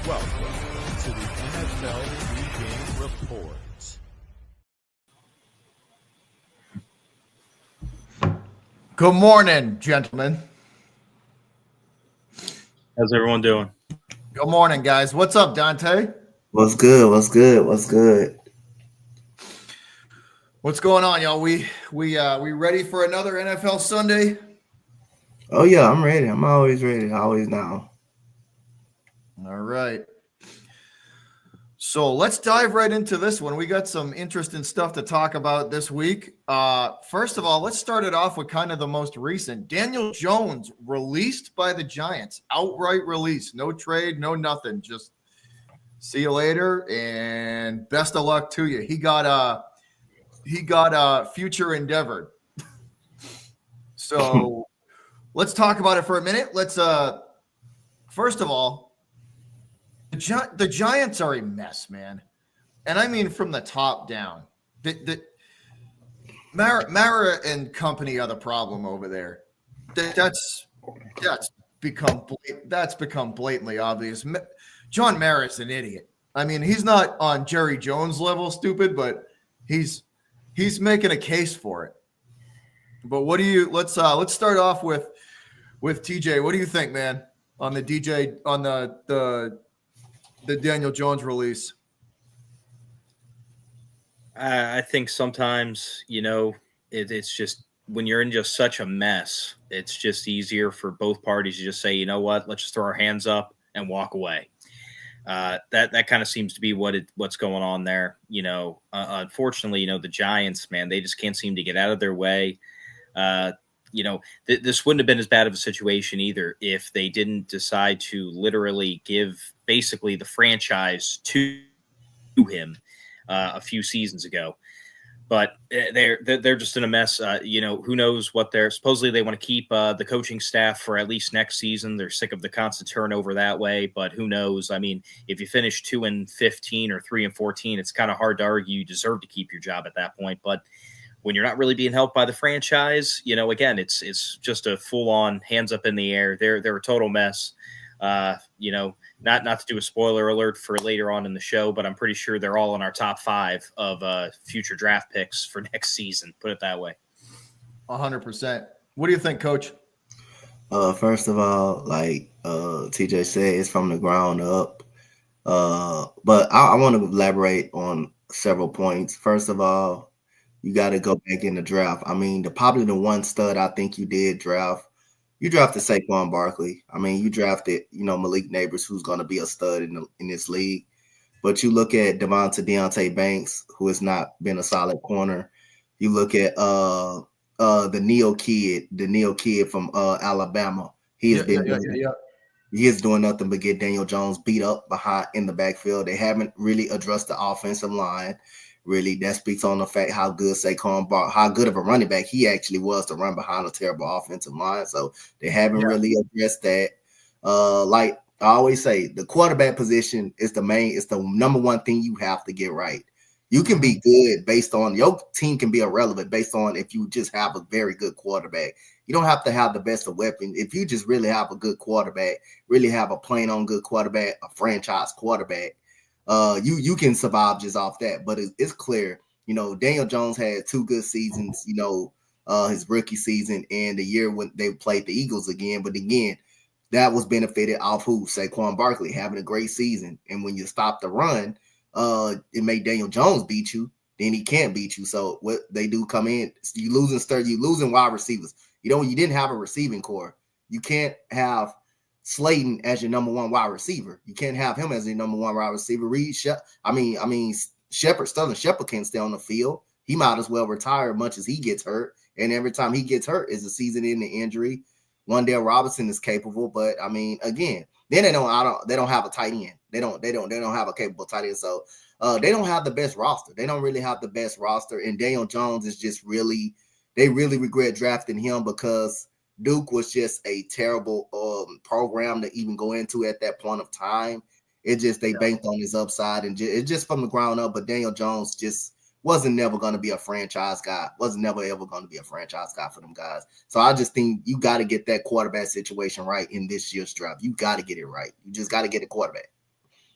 Welcome to the NFL Pregame Report. Good morning, gentlemen. How's everyone doing? Good morning, guys. What's up, Dante? What's good? What's good? What's good? What's going on, y'all? We ready for another NFL Sunday? Oh yeah, I'm ready. I'm always ready. Always now. All right. So let's dive right into this one. We got some interesting stuff to talk about this week. First of all, let's start it off with kind of the most recent. Daniel Jones released by the Giants. Outright release. No trade, no nothing. Just see you later and best of luck to you. He got future endeavored. So let's talk about it for a minute. Let's first of all, the Giants are a mess, man. And I mean from the top down. The Mara and company are the problem over there. That's become blatantly obvious. John Mara's an idiot. I mean, he's not on Jerry Jones level stupid, but he's making a case for it. But what do you let's start off with TJ. What do you think, man, on the Daniel Jones release? I think sometimes, it's just when you're in just such a mess, it's just easier for both parties to just say, you know what, let's just throw our hands up and walk away. That kind of seems to be what's going on there. Unfortunately, the Giants, man, they just can't seem to get out of their way. This wouldn't have been as bad of a situation either if they didn't decide to literally give basically the franchise to him a few seasons ago. But they're just in a mess. Who knows what they're supposedly they want to keep the coaching staff for at least next season. They're sick of the constant turnover that way. But who knows? I mean, if you finish 2-15 or 3-14, it's kind of hard to argue you deserve to keep your job at that point. But when you're not really being helped by the franchise, again, it's just a full on hands up in the air. They're a total mess. Not to do a spoiler alert for later on in the show, but I'm pretty sure they're all in our top 5 of future draft picks for next season. Put it that way. 100%. What do you think, Coach? First of all, like TJ said, it's from the ground up. But I want to elaborate on several points. First of all, you got to go back in the draft. I mean, probably the one stud I think you did draft. You drafted Saquon Barkley. I mean, you drafted, Malik Neighbors, who's going to be a stud in this league. But you look at Deontay Banks, who has not been a solid corner. You look at the Neo kid from Alabama. He is doing nothing but get Daniel Jones beat up behind in the backfield. They haven't really addressed the offensive line. Really, that speaks on the fact how good how good of a running back he actually was to run behind a terrible offensive line. So they haven't really addressed that. Like I always say, the quarterback position is the number one thing you have to get right. You can be good based on your team can be irrelevant based on if you just have a very good quarterback. You don't have to have the best of weapons. If you just really have a good quarterback, really have a plain on good quarterback, a franchise quarterback, you can survive just off that. But it's clear, Daniel Jones had 2 good seasons, his rookie season and the year when they played the Eagles again. But again, that was benefited off Saquon Barkley having a great season. And when you stop the run, it made Daniel Jones beat you, then he can't beat you. So what they do come in, you losing wide receivers. You didn't have a receiving core. You can't have Slayton as your number 1 wide receiver. You can't have him as your number 1 wide receiver. Sterling Shepard can't stay on the field. He might as well retire much as he gets hurt. And every time he gets hurt is a season-ending injury. Wan'Dale Robinson is capable, but I mean, again, then they don't have a tight end. They don't have a capable tight end. So they don't have the best roster. They don't really have the best roster. And Daniel Jones is just they really regret drafting him because Duke was just a terrible program to even go into at that point of time. They banked on his upside and it's just from the ground up. But Daniel Jones just wasn't never going to be a franchise guy. Wasn't never ever going to be a franchise guy for them guys. So I just think you got to get that quarterback situation right in this year's draft. You got to get it right. You just got to get a quarterback.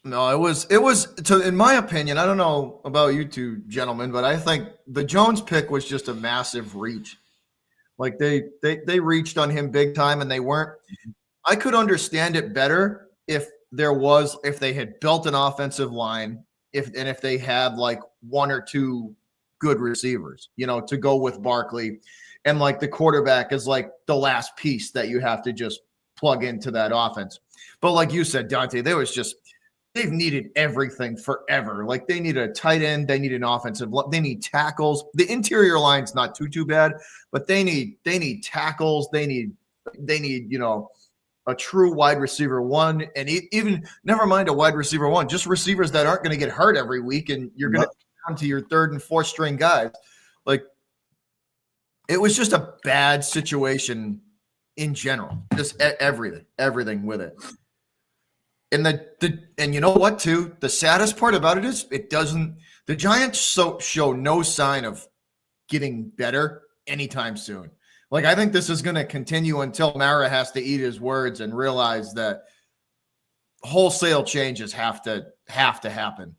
No, it was in my opinion, I don't know about you two gentlemen, but I think the Jones pick was just a massive reach. Like they reached on him big time, and they weren't. I could understand it better if they had built an offensive line, if they had like one or two good receivers, to go with Barkley, and like the quarterback is like the last piece that you have to just plug into that offense. But like you said, Dante, they've needed everything forever. Like they need a tight end, they need an offensive, they need tackles. The interior line's not too bad, but they need tackles. They need a true wide receiver one, and even never mind a wide receiver one, just receivers that aren't going to get hurt every week, and you're going to down to your third and fourth string guys. Like it was just a bad situation in general, just everything with it. And and you know what too? The saddest part about it is the Giants show no sign of getting better anytime soon. Like I think this is going to continue until Mara has to eat his words and realize that wholesale changes have to happen.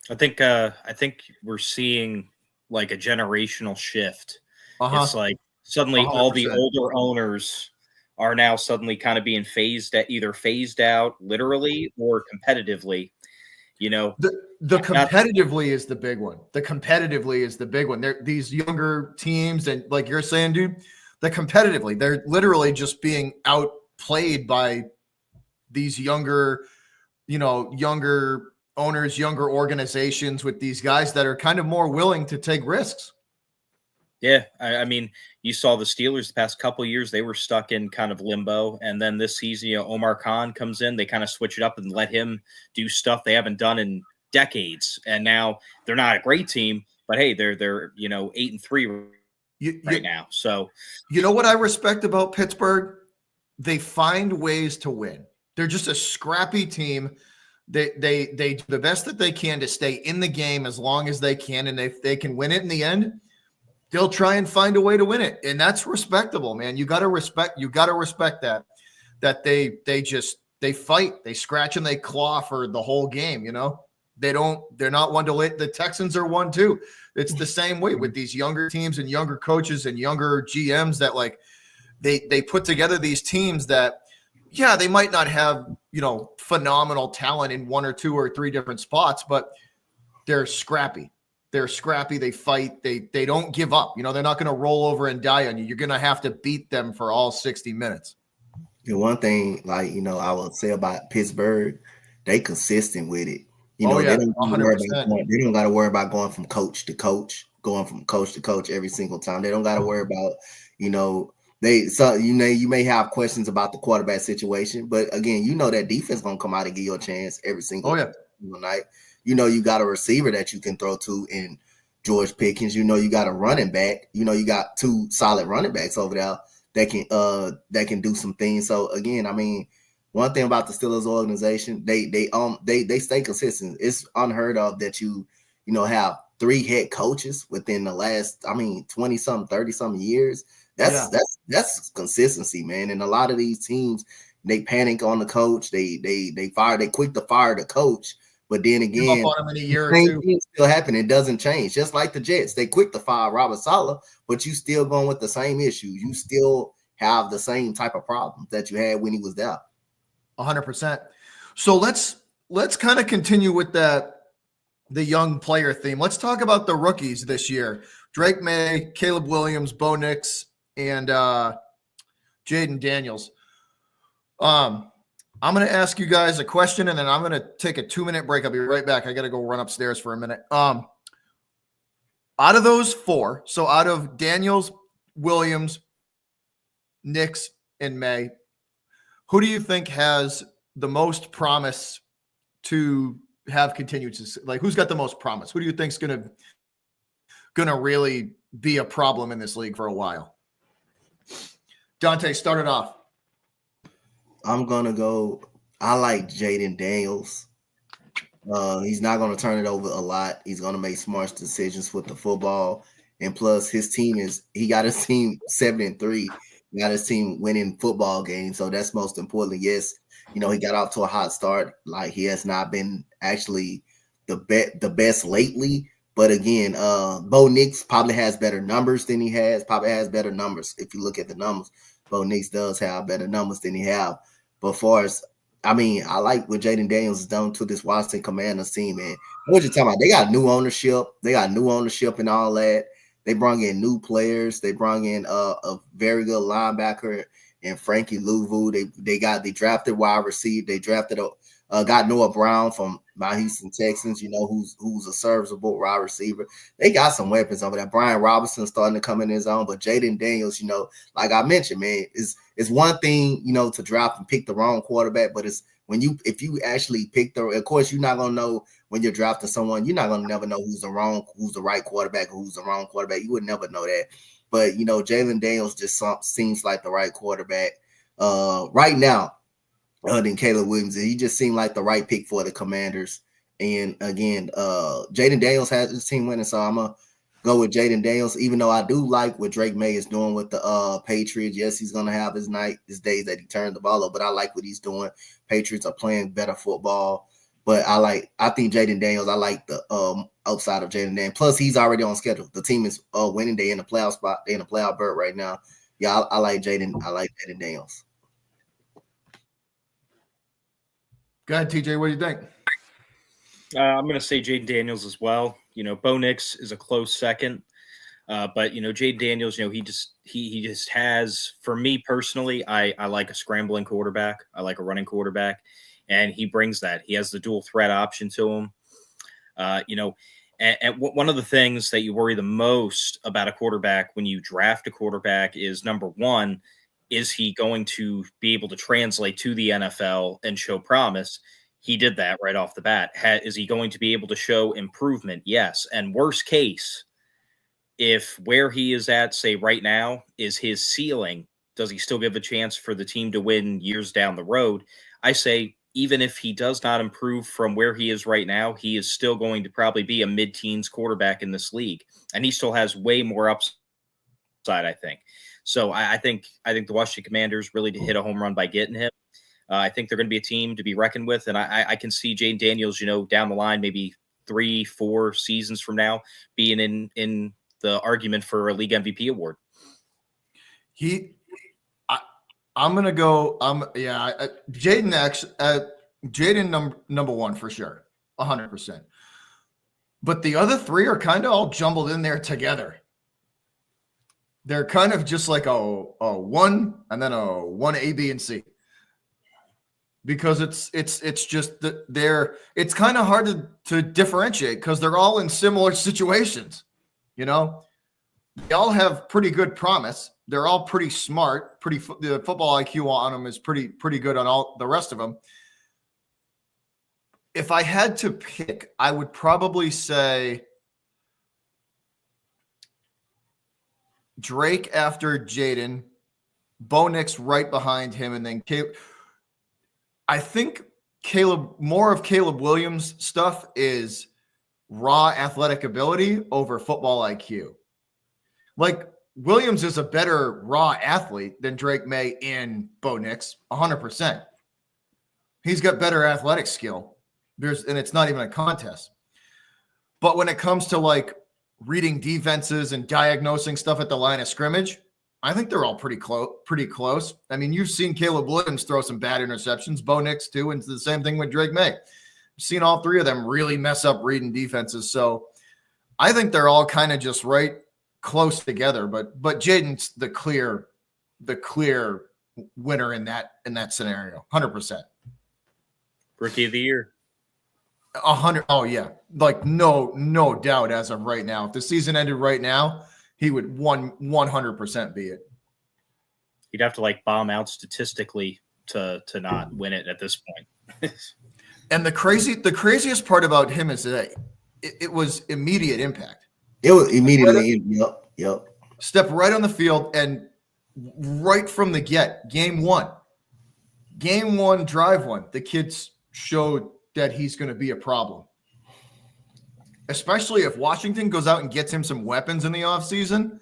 I think we're seeing like a generational shift. It's like suddenly 100%. All the older owners are now suddenly kind of being phased out literally or competitively. The competitively is the big one. The competitively is the big one. These younger teams, and like you're saying, dude, they're literally just being outplayed by these younger owners, younger organizations with these guys that are kind of more willing to take risks. Yeah, I mean, you saw the Steelers the past couple of years; they were stuck in kind of limbo, and then this season, Omar Khan comes in. They kind of switch it up and let him do stuff they haven't done in decades. And now they're not a great team, but hey, they're 8-3 right now. So you know what I respect about Pittsburgh? They find ways to win. They're just a scrappy team. They do the best that they can to stay in the game as long as they can, and if they can win it in the end, they'll try and find a way to win it. And that's respectable, man. You got to respect that they fight, they scratch and they claw for the whole game. They're not one to let. The Texans are one too. It's the same way with these younger teams and younger coaches and younger GMs that like they put together these teams that, yeah, they might not have, phenomenal talent in one or two or three different spots, but they're scrappy. They fight. They don't give up. They're not going to roll over and die on you. You're going to have to beat them for all 60 minutes. The one thing, I would say about Pittsburgh, they consistent with it. They don't 100%. They don't got to worry about going from coach to coach every single time. They don't got to worry about, you may have questions about the quarterback situation, but again, that defense gonna come out and give you a chance every single night. You got a receiver that you can throw to in George Pickens. You got a running back. You got two solid running backs over there that can do some things. So again, I mean, one thing about the Steelers organization, they stay consistent. It's unheard of that you have three head coaches within the last 20-something, 30-something years. That's consistency, man. And a lot of these teams, they panic on the coach. They quick to fire the coach. But then again, the same thing still happen. It doesn't change. Just like the Jets, they quick to fire Robert Saleh, but you still going with the same issue. You still have the same type of problems that you had when he was there. 100%. So let's kind of continue with the young player theme. Let's talk about the rookies this year. Drake Maye, Caleb Williams, Bo Nix, and Jayden Daniels. I'm going to ask you guys a question, and then I'm going to take a 2-minute break. I'll be right back. I got to go run upstairs for a minute. Out of those four, so out of Daniels, Williams, Nix, and Maye, who do you think has the most promise to have continued to, like, who's got the most promise? Who do you think's going to really be a problem in this league for a while? Dante, start it off. I'm going to go. I like Jayden Daniels. He's not going to turn it over a lot. He's going to make smart decisions with the football. And plus, he got his team 7-3. got his team winning football games. So that's most important. Yes, he got off to a hot start. Like, he has not been actually the best lately. But again, Bo Nix probably has better numbers than he has. Probably has better numbers if you look at the numbers. Bo Nix does have better numbers than he have. But far as I like what Jayden Daniels has done to this Washington Commanders team, man. What you talking about? They got new ownership. And all that. They brought in new players. They brought in a very good linebacker and Frankie Louvu. They drafted wide receiver. They drafted got Noah Brown from my Houston Texans, who's a serviceable wide receiver. They got some weapons over there. Brian Robinson starting to come in his own, but Jayden Daniels, like I mentioned, man, it's one thing, to draft and pick the wrong quarterback, but it's if you actually pick of course, you're not gonna know when you're drafting someone. You're not gonna never know who's the right quarterback, or who's the wrong quarterback. You would never know that. But Jayden Daniels just seems like the right quarterback right now. Than Caleb Williams. He just seemed like the right pick for the Commanders. And again, Jayden Daniels has his team winning, so I'm gonna go with Jayden Daniels, even though I do like what Drake Maye is doing with the Patriots. Yes, he's gonna have his days that he turned the ball up, but I like what he's doing. Patriots are playing better football. But I think Jayden Daniels, I like the outside of Jayden Daniels. Plus, he's already on schedule. The team is winning. They in the playoff spot. They in the playoff berth right now. Yeah, I like Jayden. I like Jayden Daniels. Go ahead, TJ. What do you think? I'm going to say Jayden Daniels as well. Bo Nix is a close second. But Jayden Daniels, he just has, for me personally, I like a scrambling quarterback. I like a running quarterback. And he brings that. He has the dual threat option to him. And one of the things that you worry the most about a quarterback when you draft a quarterback is, number one, is he going to be able to translate to the NFL and show promise? He did that right off the bat. Is he going to be able to show improvement? Yes. And worst case, if where he is at, say right now, is his ceiling, does he still give a chance for the team to win years down the road? I say, even if he does not improve from where he is right now, he is still going to probably be a mid-teens quarterback in this league. And he still has way more upside, I think. So I think the Washington Commanders really did hit a home run by getting him. I think they're going to be a team to be reckoned with. And I can see Jayden Daniels, down the line, maybe 3-4 seasons from now, being in the argument for a league MVP award. I'm going to go. Jayden number one for sure. 100%. But the other three are kind of all jumbled in there together. They're kind of just like a one and then a 1A, B, and C. Because it's just that it's kind of hard to differentiate because they're all in similar situations. They all have pretty good promise. They're all pretty smart. The football IQ on them is pretty good on all the rest of them. If I had to pick, I would probably say Drake after Jayden, Bo Nix right behind him, and then Caleb. I think more of Caleb Williams' stuff is raw athletic ability over football IQ. Like, Williams is a better raw athlete than Drake Maye and Bo Nix, 100%. He's got better athletic skill. And it's not even a contest. But when it comes to like reading defenses and diagnosing stuff at the line of scrimmage, I think they're all pretty close. I mean, you've seen Caleb Williams throw some bad interceptions, Bo Nix too, and it's the same thing with Drake Maye. I've seen all three of them really mess up reading defenses. So I think they're all kind of just right close together. But Jayden's the clear winner in that scenario, 100%. Rookie of the year. 100. Oh yeah. Like no doubt as of right now. If the season ended right now, he would 100% be it. He'd have to like bomb out statistically to not win it at this point. And the craziest part about him is that it was immediate impact. It was immediately. Yep. Step right on the field and right from the game one, drive one, the kids showed that he's going to be a problem. Especially if Washington goes out and gets him some weapons in the offseason,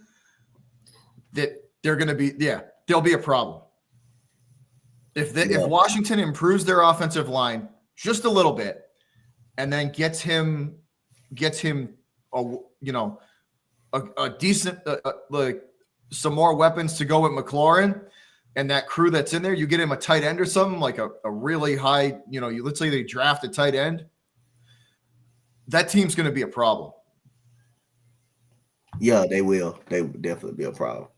that they're going to be, there'll be a problem. If Washington improves their offensive line just a little bit, and then gets him a decent like some more weapons to go with McLaurin and that crew that's in there, you get him a tight end or something, like a really high, let's say they draft a tight end, that team's going to be a problem. Yeah, they will. They will definitely be a problem.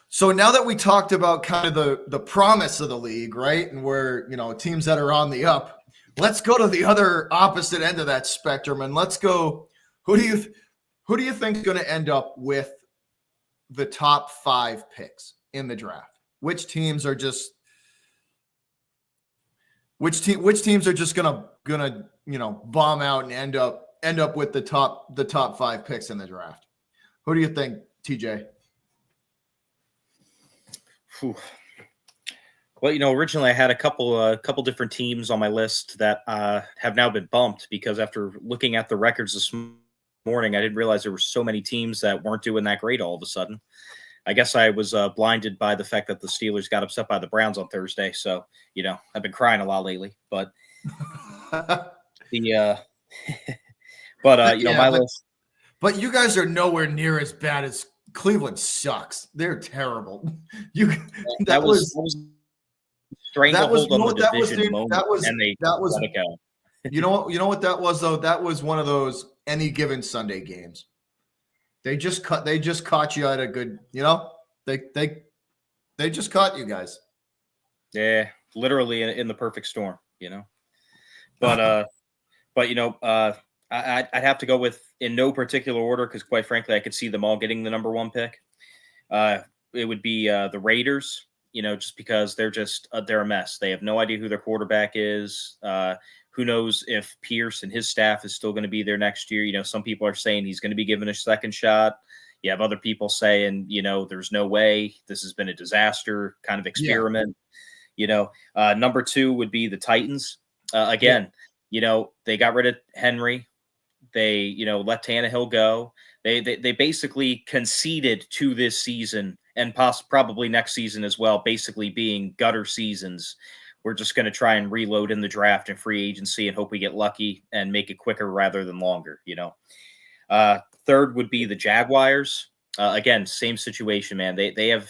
So now that we talked about kind of the promise of the league, right, and where, teams that are on the up, let's go to the other opposite end of that spectrum, and let's go. Who do you think is going to end up with the top 5 picks in the draft? Which teams are just gonna bomb out and end up with the top 5 picks in the draft? Who do you think, TJ? Whew. Well, originally I had a couple different teams on my list that have now been bumped because after looking at the records this morning, I didn't realize there were so many teams that weren't doing that great all of a sudden. I guess I was blinded by the fact that the Steelers got upset by the Browns on Thursday. So, I've been crying a lot lately. But my list. But you guys are nowhere near as bad as Cleveland. Sucks. They're terrible. That was stranglehold on the division moment, and they let it go. You know what that was though? That was one of those any given Sunday games. They just caught you at a good, they just caught you guys. Yeah, literally in the perfect storm, But I'd have to go with, in no particular order, because quite frankly, I could see them all getting the number 1 pick. It would be the Raiders, just because they're a mess. They have no idea who their quarterback is. Who knows if Pierce and his staff is still going to be there next year? Some people are saying he's going to be given a second shot. You have other people saying, there's no way. This has been a disaster kind of experiment. Yeah. Number 2 would be the Titans. Again, they got rid of Henry. They, let Tannehill go. They basically conceded to this season and probably next season as well, basically being gutter seasons. We're just going to try and reload in the draft and free agency and hope we get lucky and make it quicker rather than longer, Third would be the Jaguars. Again, same situation, man. They have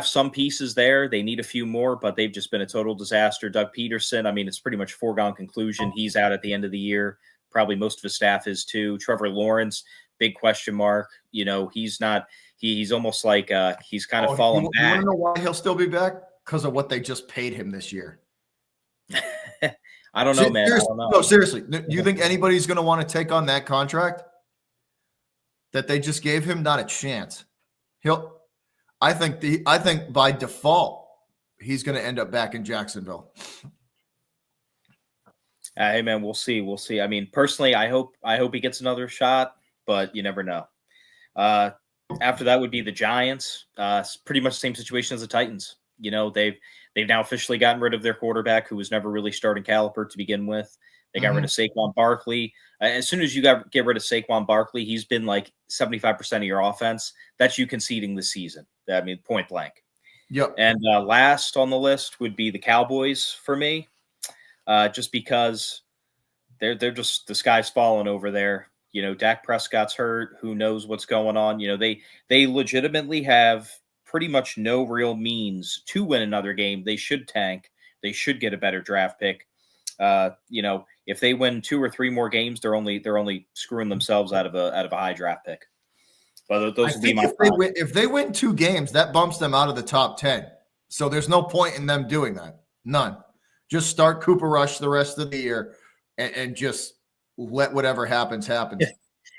some pieces there. They need a few more, but they've just been a total disaster. Doug Peterson, it's pretty much foregone conclusion. He's out at the end of the year. Probably most of his staff is too. Trevor Lawrence, big question mark. He's not. He's almost like he's kind of fallen back. You want to know why he'll still be back? Because of what they just paid him this year. I don't know, man. I don't know. No, seriously. Do you think anybody's going to want to take on that contract that they just gave him? Not a chance. I think by default he's going to end up back in Jacksonville. Hey, man, we'll see. We'll see. Personally, I hope he gets another shot, but you never know. After that would be the Giants. It's pretty much the same situation as the Titans. They've now officially gotten rid of their quarterback, who was never really starting caliber to begin with. They got rid of Saquon Barkley. As soon as you get rid of Saquon Barkley, he's been like 75% of your offense. That's you conceding the season. Point blank. Yep. And last on the list would be the Cowboys for me, just because they're just, the sky's falling over there. Dak Prescott's hurt. Who knows what's going on? They legitimately have pretty much no real means to win another game. They should tank. They should get a better draft pick. If they win 2 or 3 more games, they're only screwing themselves out of a high draft pick. But those would be my if they win 2 games, that bumps them out of the top 10. So there's no point in them doing that. None. Just start Cooper Rush the rest of the year and just let whatever happens happen.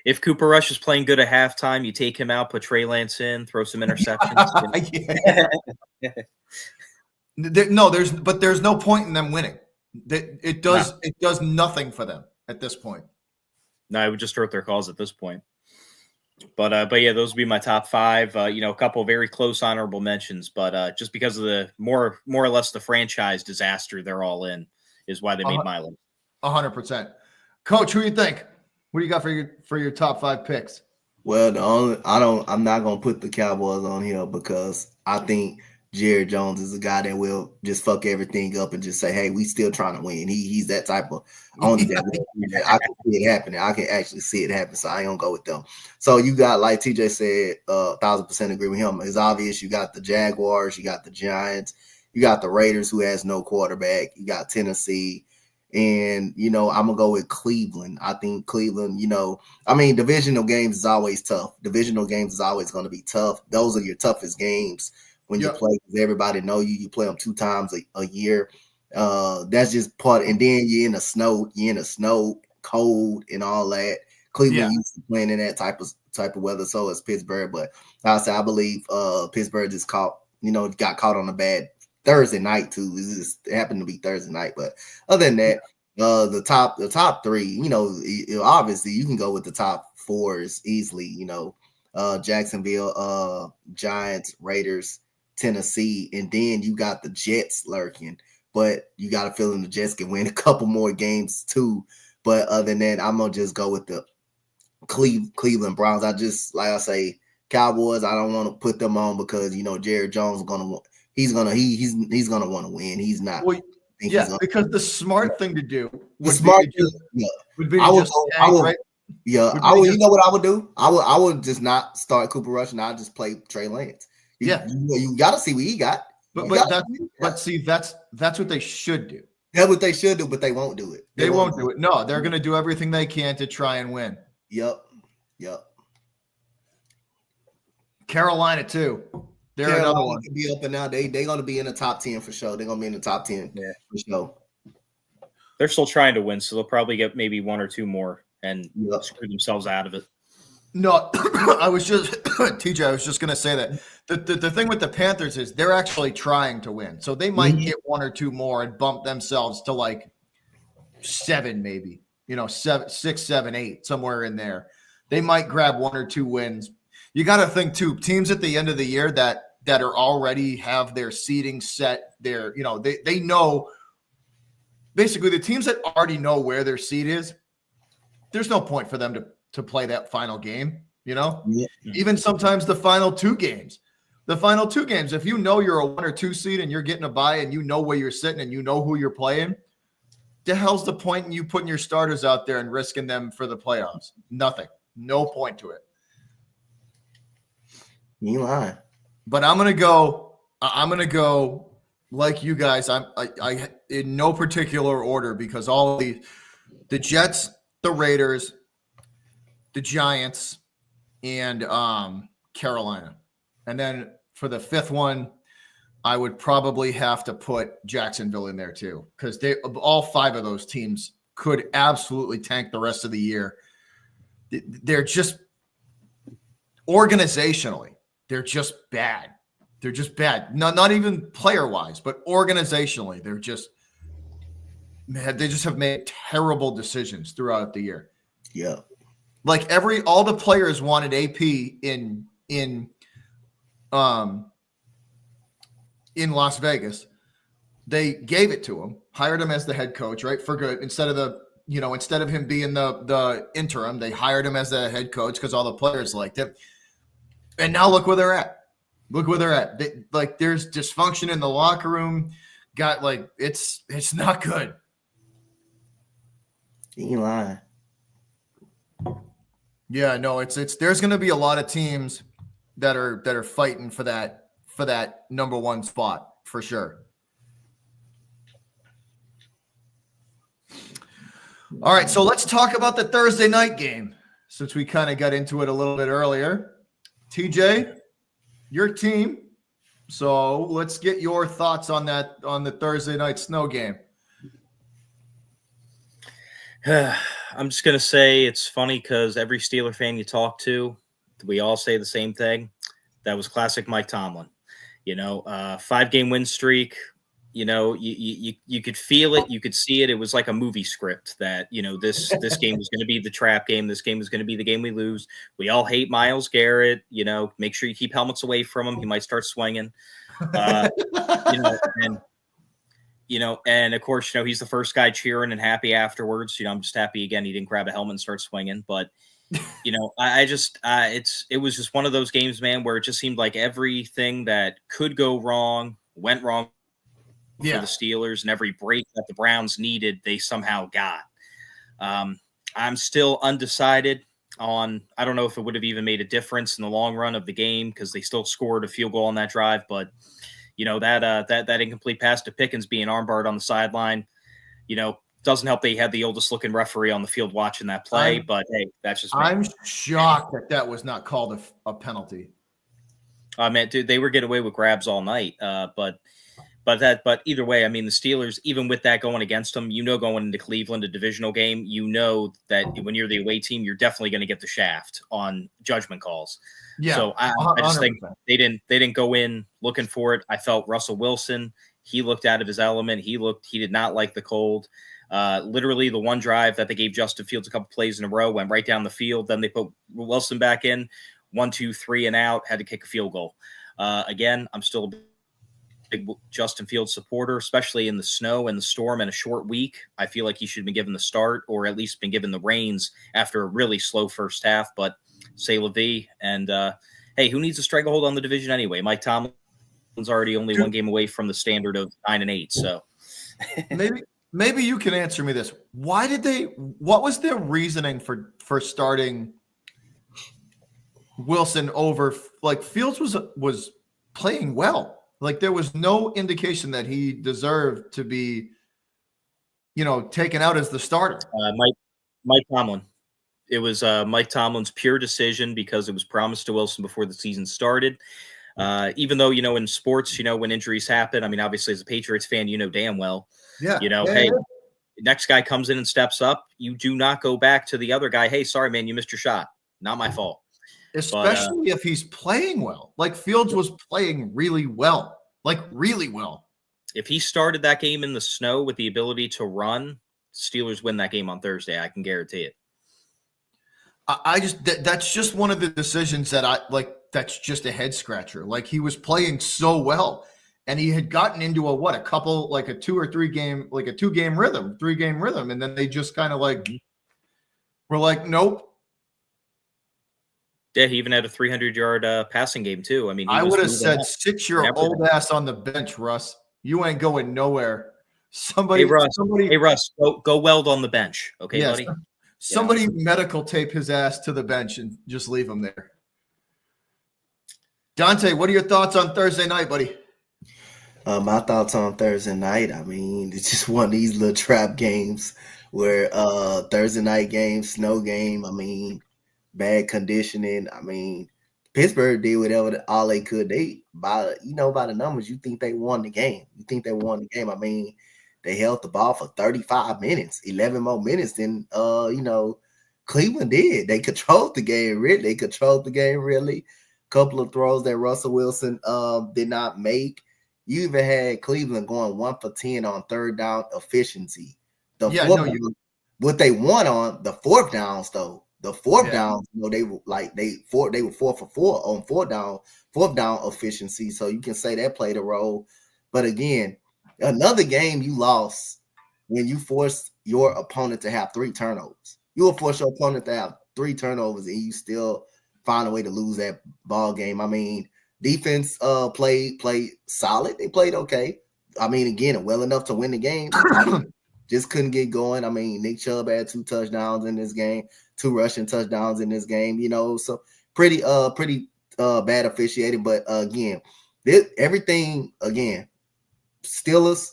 If Cooper Rush is playing good at halftime, you take him out, put Trey Lance in, throw some interceptions. There's no point in them winning. It does nothing for them at this point. No, it would just hurt their cause at this point. But yeah, those would be my top 5. A couple of very close honorable mentions, but just because of the more or less the franchise disaster they're all in is why they made my list. 100%. Coach, who do you think? What do you got for your top 5 picks? Well, I'm not gonna put the Cowboys on here because I think Jerry Jones is a guy that will just fuck everything up and just say, "Hey, we still trying to win." He's that type of owner that I can see it happening. I can actually see it happen, so I ain't gonna go with them. So you got, like TJ said, 1,000% agree with him. It's obvious. You got the Jaguars, you got the Giants, you got the Raiders, who has no quarterback. You got Tennessee. And, I'm going to go with Cleveland. I think Cleveland, divisional games is always tough. Divisional games is always going to be tough. Those are your toughest games when you play, because everybody know you. You play them 2 times a year. That's just part. And then you're in the snow, cold, and all that. Cleveland used to playing in that type of weather. So is Pittsburgh. But I believe Pittsburgh just got caught on a bad Thursday night too. It happened to be Thursday night, but other than that, the top 3, obviously you can go with the top 4s easily. Jacksonville, Giants, Raiders, Tennessee, and then you got the Jets lurking. But you got a feeling the Jets can win a couple more games too. But other than that, I'm gonna just go with the Cleveland Browns. Like I say, Cowboys, I don't want to put them on because Jerry Jones is gonna want. He's gonna want to win. He's not. Well, because the smart thing to do would be I would. right? Yeah, you know what I would do? I would just not start Cooper Rush and I'd just play Trey Lance. You got to see what he got. But see, that's what they should do. That's what they should do, but they won't do it. They won't do it. No, they're going to do everything they can to try and win. Yep. Carolina too. They're another one. Can be up and now. They're going to be in the top 10 for sure. They're going to be in the top 10 for sure. They're still trying to win, so they'll probably get maybe 1 or 2 more and screw themselves out of it. No, I was just TJ. I was just going to say that the thing with the Panthers is they're actually trying to win, so they might get 1 or 2 more and bump themselves to like 7, maybe 7, 6, 7, 8, somewhere in there. They might grab 1 or 2 wins. You got to think too. Teams at the end of the year that are already have their seeding set. They know. Basically, the teams that already know where their seed is, there's no point for them to play that final game. Even sometimes the final 2 games. The final 2 games, if you know you're a 1 or 2 seed and you're getting a bye and you know where you're sitting and you know who you're playing, the hell's the point in you putting your starters out there and risking them for the playoffs? Nothing. No point to it. You lying. But I'm gonna go like you guys. I in no particular order because all of the Jets, the Raiders, the Giants, and Carolina. And then for the 5th one, I would probably have to put Jacksonville in there too, because all 5 of those teams could absolutely tank the rest of the year. They're just organizationally. They're just bad. They're just bad. Not even player-wise, but organizationally, they just have made terrible decisions throughout the year. Yeah. Like all the players wanted AP in Las Vegas. They gave it to him, hired him as the head coach, right? For good. Instead of him being the interim, they hired him as the head coach because all the players liked him. And now look where they're at. There's dysfunction in the locker room. It's not good. You lying. Yeah, no, it's there's going to be a lot of teams that are fighting for that number 1 spot for sure. All right, so let's talk about the Thursday night game since we kind of got into it a little bit earlier. TJ, your team. So let's get your thoughts on the Thursday night snow game. I'm just going to say it's funny because every Steeler fan you talk to, we all say the same thing. That was classic Mike Tomlin. 5-game win streak. You could feel it. You could see it. It was like a movie script that, this game was going to be the trap game. This game was going to be the game we lose. We all hate Myles Garrett. Make sure you keep helmets away from him. He might start swinging. And of course, he's the first guy cheering and happy afterwards. I'm just happy again he didn't grab a helmet and start swinging. But I just it was just one of those games, man, where it just seemed like everything that could go wrong went wrong for the Steelers, and every break that the Browns needed, they somehow got. I'm still undecided on, I don't know if it would have even made a difference in the long run of the game, because they still scored a field goal on that drive. But, that incomplete pass to Pickens being armbarred on the sideline, doesn't help that he had the oldest looking referee on the field watching that play. But hey, that's just me. I'm shocked that was not called a penalty. Man, dude, they were getting away with grabs all night. But either way, I mean, the Steelers, even with that going against them, going into Cleveland, a divisional game, that when you're the away team, you're definitely going to get the shaft on judgment calls. Yeah. So I just think they didn't go in looking for it. I felt Russell Wilson, he looked out of his element. He did not like the cold. Literally the one drive that they gave Justin Fields a couple plays in a row, went right down the field. Then they put Wilson back in, 1, 2, 3 and out, had to kick a field goal. Again, I'm still a big Justin Fields supporter, especially in the snow and the storm and a short week. I feel like he should have been given the start, or at least been given the reins after a really slow first half. But say la vie. And hey, who needs a stranglehold on the division anyway? Mike Tomlin's already only one game away from the standard of 9-8. So maybe you can answer me this. What was their reasoning for starting Wilson over, like, Fields was playing well. Like, there was no indication that he deserved to be, taken out as the starter. Mike Tomlin. It was Mike Tomlin's pure decision, because it was promised to Wilson before the season started. Even though, in sports, when injuries happen, I mean, obviously as a Patriots fan, damn well, hey, next guy comes in and steps up. You do not go back to the other guy. Hey, sorry, man, you missed your shot. Not my fault. Especially if he's playing well. Like, Fields was playing really well. Like, really well. If he started that game in the snow with the ability to run, Steelers win that game on Thursday. I can guarantee it. That's just one of the decisions that that's just a head scratcher. Like, he was playing so well, and he had gotten into a 2 or 3 game, like a 2-game rhythm, 3-game rhythm. And then they just kind of were like, nope. Yeah, he even had a 300-yard passing game too. I mean, I would have said, sit your old ass on the bench, Russ. You ain't going nowhere. Hey, Russ, go weld on the bench, okay, buddy? Somebody medical tape his ass to the bench and just leave him there. Dante, what are your thoughts on Thursday night, buddy? My thoughts on Thursday night, I mean, it's just one of these little trap games where Thursday night game, snow game, I mean, bad conditioning. I mean, Pittsburgh did whatever all they could. They, by the numbers, you think they won the game. I mean, they held the ball for 35 minutes, 11 more minutes than Cleveland did. They controlled the game, really. Couple of throws that Russell Wilson did not make. You even had Cleveland going 1 for 10 on third down efficiency. What they won on the fourth downs, though. The fourth down, they were 4 for 4 on fourth down efficiency. So you can say that played a role. But again, another game you lost when you forced your opponent to have 3 turnovers. You will force your opponent to have 3 turnovers, and you still find a way to lose that ball game. I mean, defense played solid. They played okay. I mean, again, well enough to win the game. Just couldn't get going. I mean, Nick Chubb had 2 touchdowns in this game, 2 rushing touchdowns in this game. So pretty bad officiating. But again, everything again, Steelers,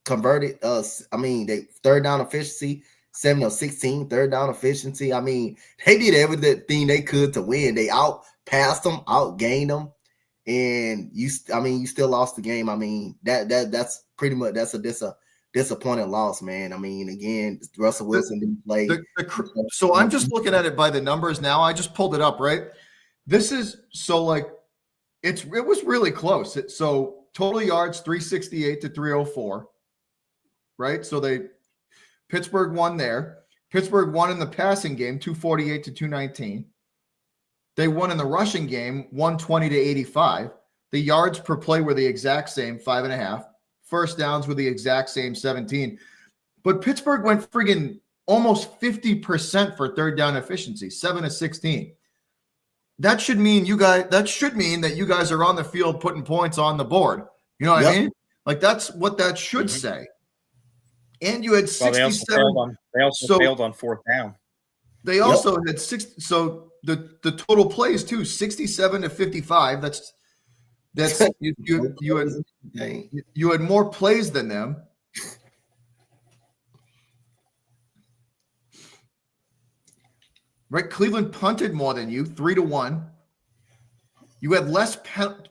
converted us. I mean, they third down efficiency, 7 of 16, third down efficiency. I mean, they did everything they could to win. They outpassed them, outgained them, and you still lost the game. I mean, that's pretty much that's a disappointing loss, man. I mean, again, Russell Wilson didn't play. So I'm just looking at it by the numbers now. I just pulled it up, right? This is it was really close. So total yards 368 to 304, right? So Pittsburgh won there. Pittsburgh won in the passing game 248 to 219. They won in the rushing game 120 to 85. The yards per play were the exact same, 5.5. First downs were the exact same, 17. But Pittsburgh went friggin' almost 50% for third down efficiency, 7 of 16. That should mean that you guys are on the field putting points on the board. You know what I mean? Like that's what that should say. And you had 67. Well, they also failed on fourth down. They also had 6. So the total plays too, 67 to 55. That's you had more plays than them. Right, Cleveland punted more than you, 3-1. You had less.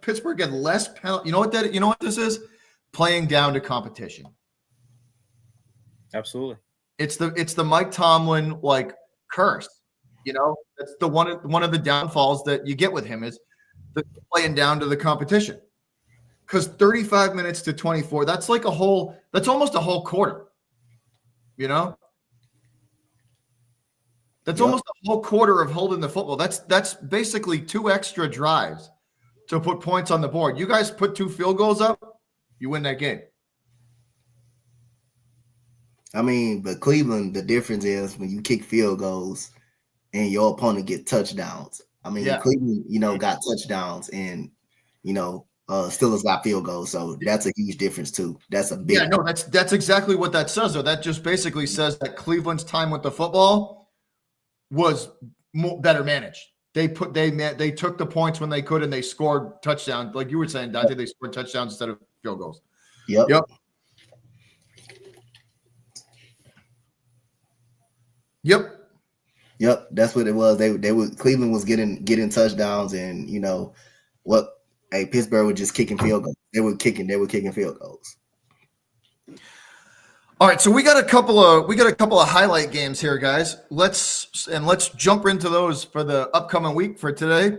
Pittsburgh had less penalty. You know what this is? Playing down to competition. Absolutely. It's the Mike Tomlin like curse. You know, that's the one of the downfalls that you get with him is the playing down to the competition. Because 35 minutes to 24, that's almost a whole quarter. You know? That's almost a whole quarter of holding the football. That's basically 2 extra drives to put points on the board. You guys put 2 field goals up, you win that game. I mean, but Cleveland, the difference is when you kick field goals and your opponent get touchdowns. I mean, Cleveland, got touchdowns and, Steelers got field goals. So that's a huge difference too. That's a big. Yeah, no, that's exactly what that says, though. That just basically says that Cleveland's time with the football was better managed. They took the points when they could, and they scored touchdowns. Like you were saying, Dante, they scored touchdowns instead of field goals. Yep. That's what it was. Cleveland was getting touchdowns, and Pittsburgh was just kicking field goals. They were kicking field goals. All right, so we got a couple of highlight games here, guys. Let's jump into those for the upcoming week. For today,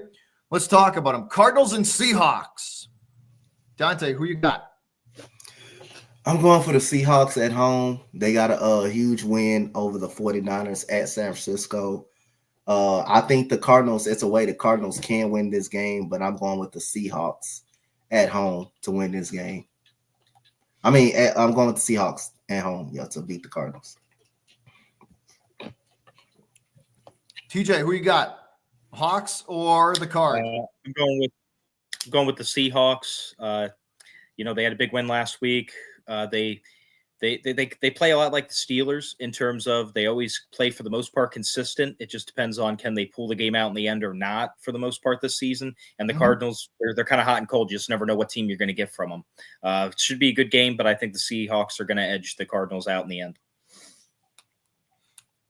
let's talk about them. Cardinals and Seahawks. Dante, who you got? I'm going for the Seahawks at home. They got a huge win over the 49ers at San Francisco. I think the Cardinals, it's a way the Cardinals can win this game, but I'm going with the Seahawks at home to win this game. I'm going with the Seahawks at home, to beat the Cardinals. TJ, who you got? Hawks or the Cards? I'm going with the Seahawks. They had a big win last week. They play a lot like the Steelers in terms of they always play for the most part consistent. It just depends on can they pull the game out in the end or not for the most part this season. And the Cardinals, they're kind of hot and cold. You just never know what team you're going to get from them. It should be a good game, but I think the Seahawks are going to edge the Cardinals out in the end.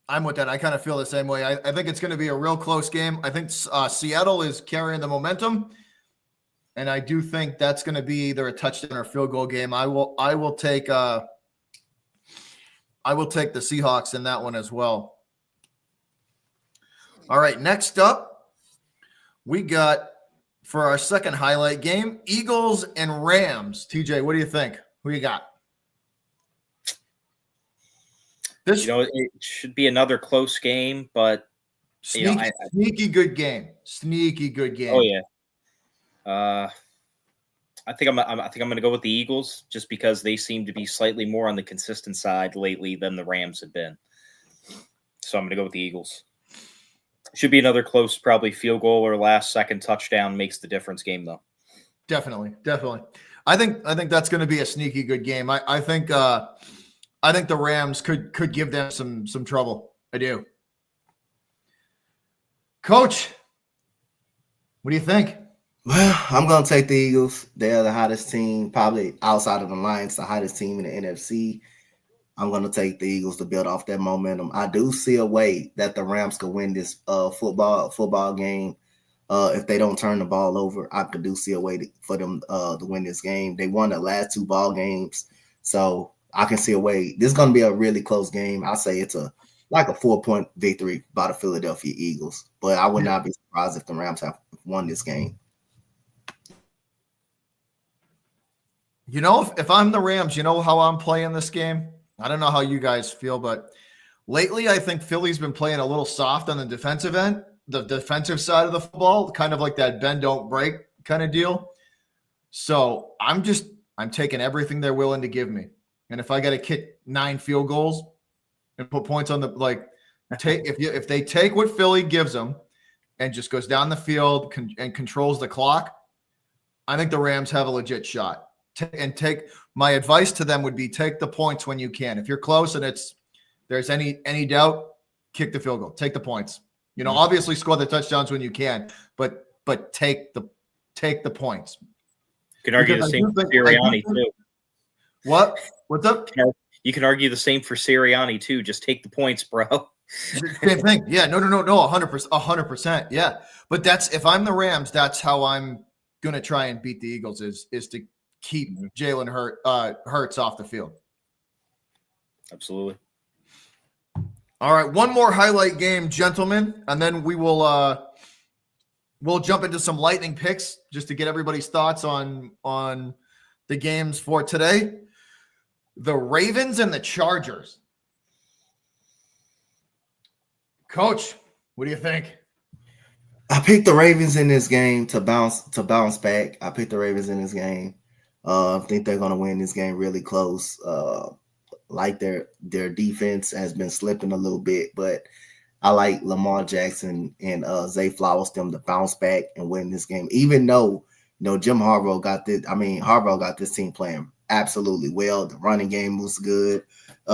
I'm with that. I kind of feel the same way. I think it's going to be a real close game. I think Seattle is carrying the momentum. And I do think that's going to be either a touchdown or field goal game. I will take the Seahawks in that one as well. All right, next up, we got for our second highlight game, Eagles and Rams. TJ, what do you think? Who you got? It should be another close game, but sneaky good game. Sneaky good game. Oh yeah. I think I'm going to go with the Eagles just because they seem to be slightly more on the consistent side lately than the Rams have been. So I'm going to go with the Eagles. Should be another close, probably field goal or last second touchdown makes the difference game though. Definitely. I think that's going to be a sneaky good game. I think the Rams could give them some trouble. I do. Coach, what do you think? Well, I'm going to take the Eagles. They're the hottest team, probably outside of the Lions, the hottest team in the NFC. I'm going to take the Eagles to build off that momentum. I do see a way that the Rams could win this football game. If they don't turn the ball over, I could see a way for them to win this game. They won the last 2 ball games, so I can see a way. This is going to be a really close game. I say it's a 4-point victory by the Philadelphia Eagles, but I would not be surprised if the Rams have won this game. If I'm the Rams, you know how I'm playing this game? I don't know how you guys feel, but lately I think Philly's been playing a little soft on the defensive end, the defensive side of the football, kind of like that bend, don't break kind of deal. So I'm taking everything they're willing to give me. And if I got to kick 9 field goals and put points on the take if they take what Philly gives them and just goes down the field and controls the clock, I think the Rams have a legit shot. My advice to them would be take the points when you can. If you're close and there's any doubt, kick the field goal, take the points. Obviously score the touchdowns when you can, but take the points. You can argue the same for Sirianni too. What's up? You can argue the same for Sirianni too. Just take the points, bro. Same thing. Yeah. No. 100%. Yeah. But if I'm the Rams, that's how I'm gonna try and beat the Eagles is to keep Jalen Hurts off the field. Absolutely. All right, one more highlight game, gentlemen, and then we'll jump into some lightning picks just to get everybody's thoughts on the games for today. The Ravens and the Chargers. Coach, what do you think? I picked the Ravens in this game to bounce back. I picked the Ravens in this game. I think they're going to win this game really close. Like their defense has been slipping a little bit, but I like Lamar Jackson and Zay Flowers them to bounce back and win this game. Even though Jim Harbaugh got this. I mean, Harbaugh got this team playing absolutely well. The running game was good.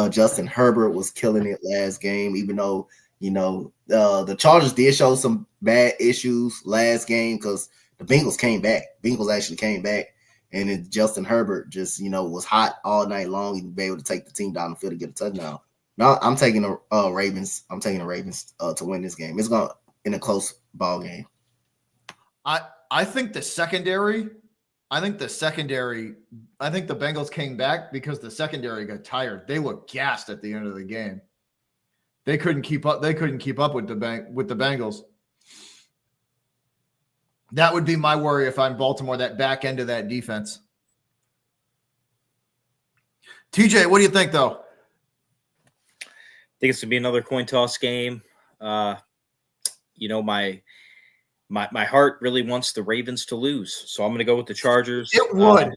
Justin Herbert was killing it last game. Even though the Chargers did show some bad issues last game because the Bengals came back. Bengals actually came back. And then Justin Herbert just, was hot all night long and be able to take the team down the field to get a touchdown. No, I'm taking the Ravens. I'm taking the Ravens to win this game. It's going in a close ball game. I think the secondary. I think the Bengals came back because the secondary got tired. They looked gassed at the end of the game. They couldn't keep up. They couldn't keep up with the Bengals. That would be my worry if I'm Baltimore, that back end of that defense. TJ, what do you think, though? I think it's going to be another coin toss game. My heart really wants the Ravens to lose, so I'm going to go with the Chargers. It would.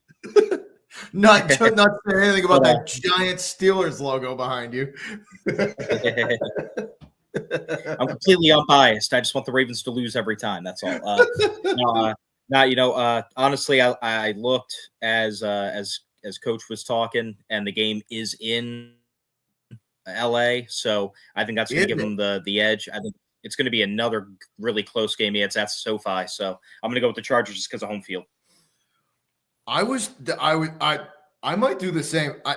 Not say anything about that giant Steelers logo behind you. I'm completely unbiased. I just want the Ravens to lose every time. That's all. Honestly, I looked as Coach was talking, and the game is in LA, so I think that's going to give them the edge. I think it's going to be another really close game. Yeah, it's at SoFi, so I'm going to go with the Chargers just because of home field. I might do the same. I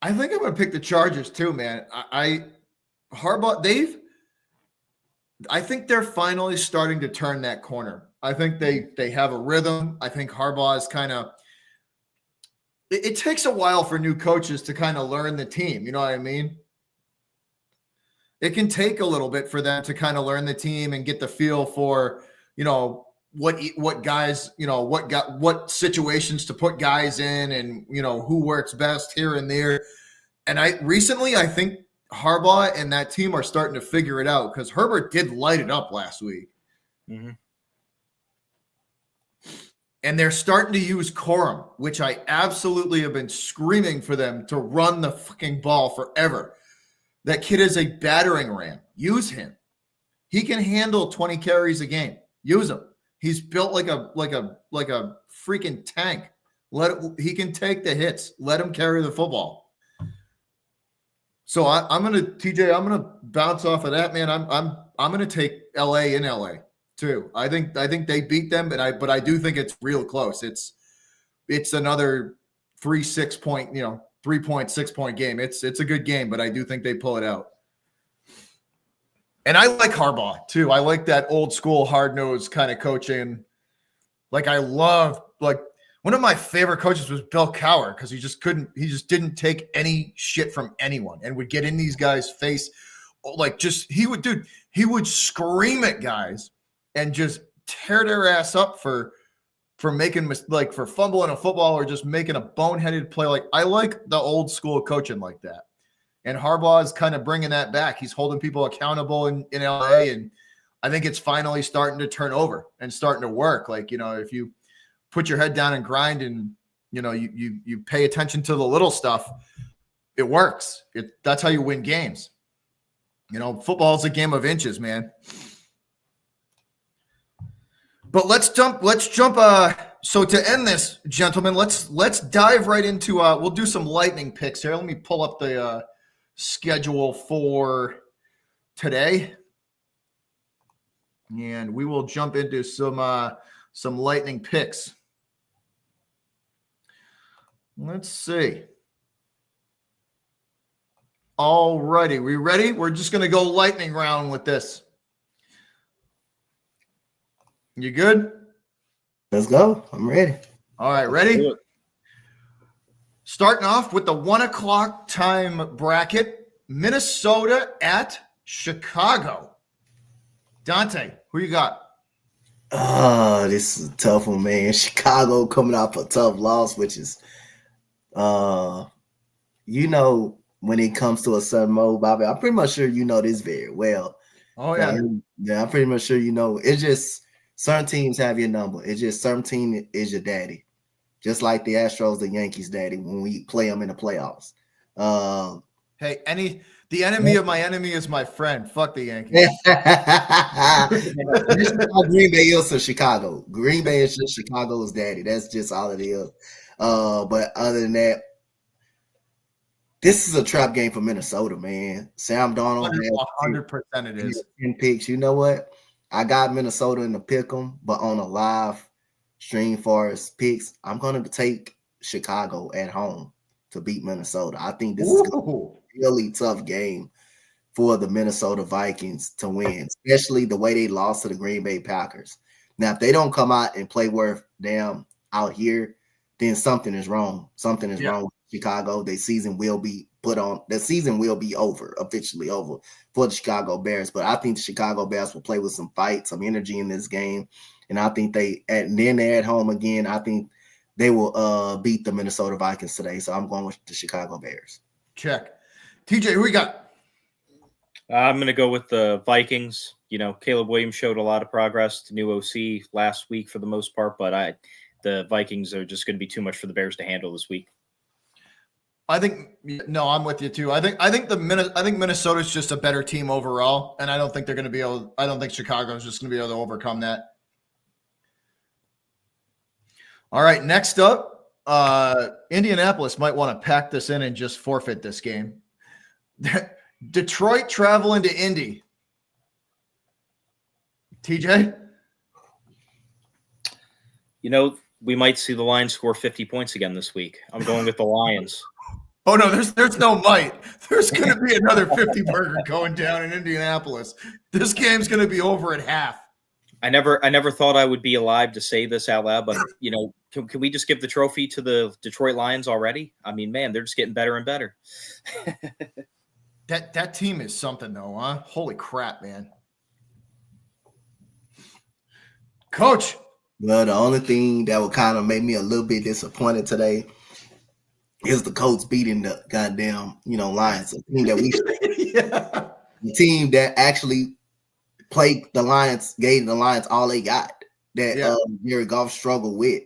think I'm going to pick the Chargers too, man. Harbaugh, I think they're finally starting to turn that corner. I think they have a rhythm. I think Harbaugh is kind of – it takes a while for new coaches to kind of learn the team. You know what I mean? It can take a little bit for them to kind of learn the team and get the feel for, what guys, what situations to put guys in and, who works best here and there. And I think Harbaugh and that team are starting to figure it out because Herbert did light it up last week. Mm-hmm. And they're starting to use Corum, which I absolutely have been screaming for them to run the fucking ball forever. That kid is a battering ram. Use him. He can handle 20 carries a game. Use him. He's built like a freaking tank. He can take the hits. Let him carry the football. So I'm gonna bounce off of that, man. I'm gonna take LA in LA too. I think they beat them, but I do think it's real close. It's another 3.6 point game. It's a good game, but I do think they pull it out. And I like Harbaugh too. I like that old school hard-nosed kind of coaching. One of my favorite coaches was Bill Cowher because he just didn't take any shit from anyone and would get in these guys' face. He would scream at guys and just tear their ass up for making for fumbling a football or just making a boneheaded play. I like the old school coaching like that. And Harbaugh is kind of bringing that back. He's holding people accountable in LA, and I think it's finally starting to turn over and starting to work. If you put your head down and grind and you pay attention to the little stuff, it works. That's how you win games. Football is a game of inches, man. But let's jump. So to end this, gentlemen, let's dive right into. We'll do some lightning picks here. Let me pull up the schedule for today, and we will jump into some lightning picks. Let's see. All righty, we ready? We're just going to go lightning round with this. You good? Let's go. I'm ready. All right, ready? Starting off with the 1 o'clock time bracket, Minnesota at Chicago. Dante, who you got? Oh, this is a tough one, man. Chicago coming off a tough loss, which is, when it comes to a certain mode, Bobby, I'm pretty much sure you know this very well. Oh, yeah. Yeah, I'm pretty much sure you know. It's just certain teams have your number. It's just certain team is your daddy. Just like the Astros, the Yankees' daddy when we play them in the playoffs. Hey, the enemy of my enemy is my friend. Fuck the Yankees. Green Bay is to Chicago. Green Bay is just Chicago's daddy. That's just all it is. But other than that, this is a trap game for Minnesota, man. Sam Darnold 100% it is. 10 picks. You know what? I got Minnesota in the pick 'em, but on a live stream for his picks, I'm going to take Chicago at home to beat Minnesota. I think this is going to be a really tough game for the Minnesota Vikings to win, especially the way they lost to the Green Bay Packers. Now, if they don't come out and play worth damn out here, then something is wrong. Something is wrong with Chicago. The season will be over, officially over for the Chicago Bears. But I think the Chicago Bears will play with some fight, some energy in this game. And I think then they're at home again. I think they will beat the Minnesota Vikings today. So I'm going with the Chicago Bears. Check. TJ, who we got? I'm going to go with the Vikings. Caleb Williams showed a lot of progress to new OC last week for the most part, but the Vikings are just going to be too much for the Bears to handle this week. I'm with you too. I think Minnesota's just a better team overall, and I don't think they're going to be able. I don't think Chicago's just going to be able to overcome that. All right, next up, Indianapolis might want to pack this in and just forfeit this game. Detroit traveling to Indy. TJ? We might see the Lions score 50 points again this week. I'm going with the Lions. Oh, no, there's no might. There's going to be another 50-burger going down in Indianapolis. This game's going to be over at half. I never thought I would be alive to say this out loud, but, can we just give the trophy to the Detroit Lions already? I mean, man, they're just getting better and better. That team is something, though, huh? Holy crap, man. Coach. Well, the only thing that would kind of make me a little bit disappointed today is the Colts beating the goddamn, Lions. A team that the team that actually played the Lions, gave the Lions all they got that Jared Goff struggled with.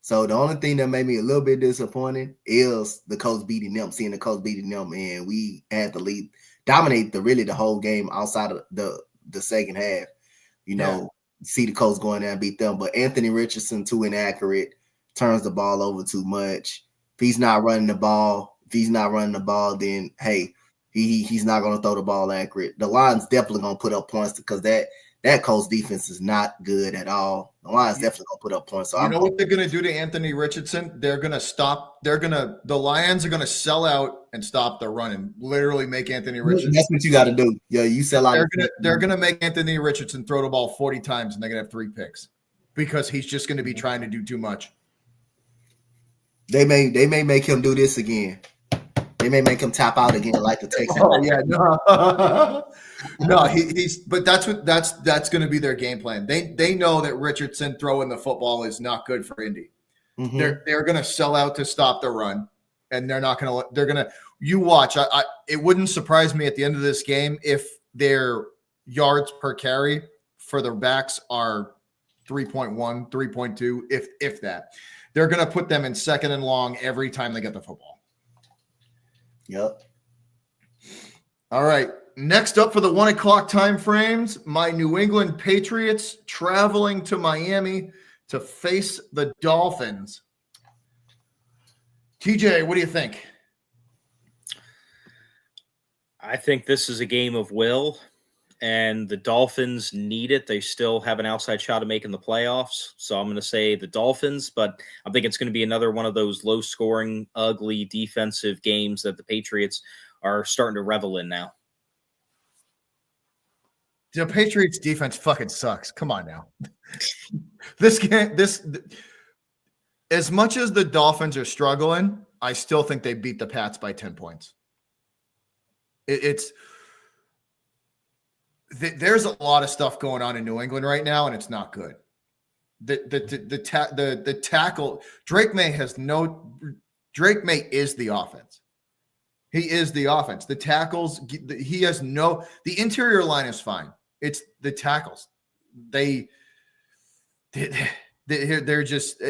So the only thing that made me a little bit disappointed is the Colts beating them, seeing the Colts beating them, and we had the lead, dominate the whole game outside of the second half. See the Colts going there and beat them. But Anthony Richardson, too inaccurate, turns the ball over too much. If he's not running the ball, then, hey, he's not going to throw the ball accurate. The Lions definitely going to put up points because that Colts defense is not good at all. The Lions definitely going to put up points. So what they're going to do to Anthony Richardson? They're going to the Lions are going to sell out and stop the run and literally make Anthony Richardson. That's what you got to do. Yeah, you sell out. They're going to make Anthony Richardson throw the ball 40 times and they're going to have 3 picks because he's just going to be trying to do too much. They may make him do this again. They may make him tap out again like the Texans. Oh yeah, no, he's. But that's going to be their game plan. They know that Richardson throwing the football is not good for Indy. Mm-hmm. They're going to sell out to stop the run, and they're not going to. They're going to. You watch. It wouldn't surprise me at the end of this game if their yards per carry for the backs are 3.1, 3.2, if that. they're going to put them in second and long every time they get the football. Yep. All right. Next up for the 1 o'clock time frames, my New England Patriots traveling to Miami to face the Dolphins. TJ, what do you think? I think this is a game of will, and the Dolphins need it. They still have an outside shot of making the playoffs. So I'm going to say the Dolphins, but I think it's going to be another one of those low-scoring, ugly defensive games that the Patriots are starting to revel in now. The Patriots defense fucking sucks. Come on now. This as much as the Dolphins are struggling, I still think they beat the Pats by 10 points. There's a lot of stuff going on in New England right now, and it's not good. The tackle, Drake Maye is the offense. He is the offense. The tackles, he has the interior line is fine. It's the tackles. They're just,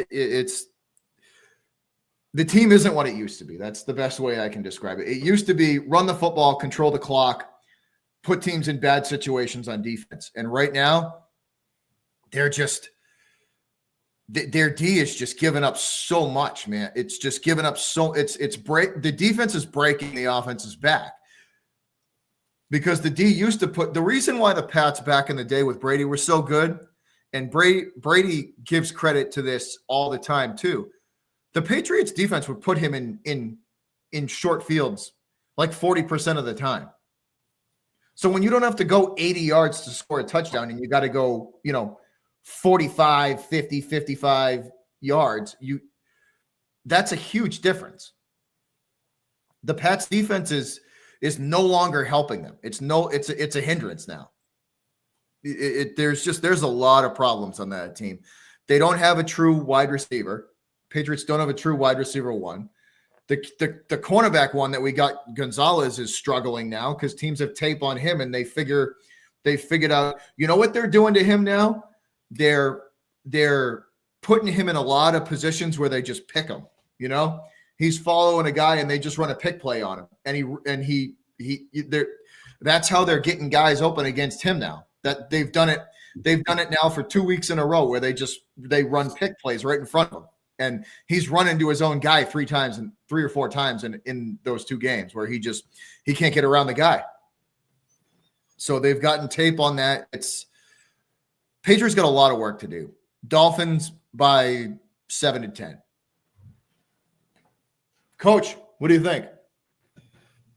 the team isn't what it used to be. That's the best way I can describe it. It used to be run the football, control the clock, put teams in bad situations on defense. And right now, their D is just giving up so much, man. It's just giving up the defense is breaking the offense's back. Because the D used to the reason why the Pats back in the day with Brady were so good, and Brady gives credit to this all the time too. The Patriots defense would put him in short fields like 40% of the time. So when you don't have to go 80 yards to score a touchdown and you got to go, 45, 50, 55 yards, that's a huge difference. The Pats defense is no longer helping them. It's a hindrance now. There's a lot of problems on that team. They don't have a true wide receiver. Patriots don't have a true wide receiver one. The cornerback one that we got, Gonzalez, is struggling now because teams have tape on him and they figured out, what they're doing to him now? They're putting him in a lot of positions where they just pick him, He's following a guy and they just run a pick play on him. That's how they're getting guys open against him now. That they've done it now for 2 weeks in a row where they run pick plays right in front of him. And he's run into his own guy 3 or 4 times in those 2 games where he can't get around the guy. So they've gotten tape on that. Patriots got a lot of work to do. Dolphins by 7-10. Coach, what do you think?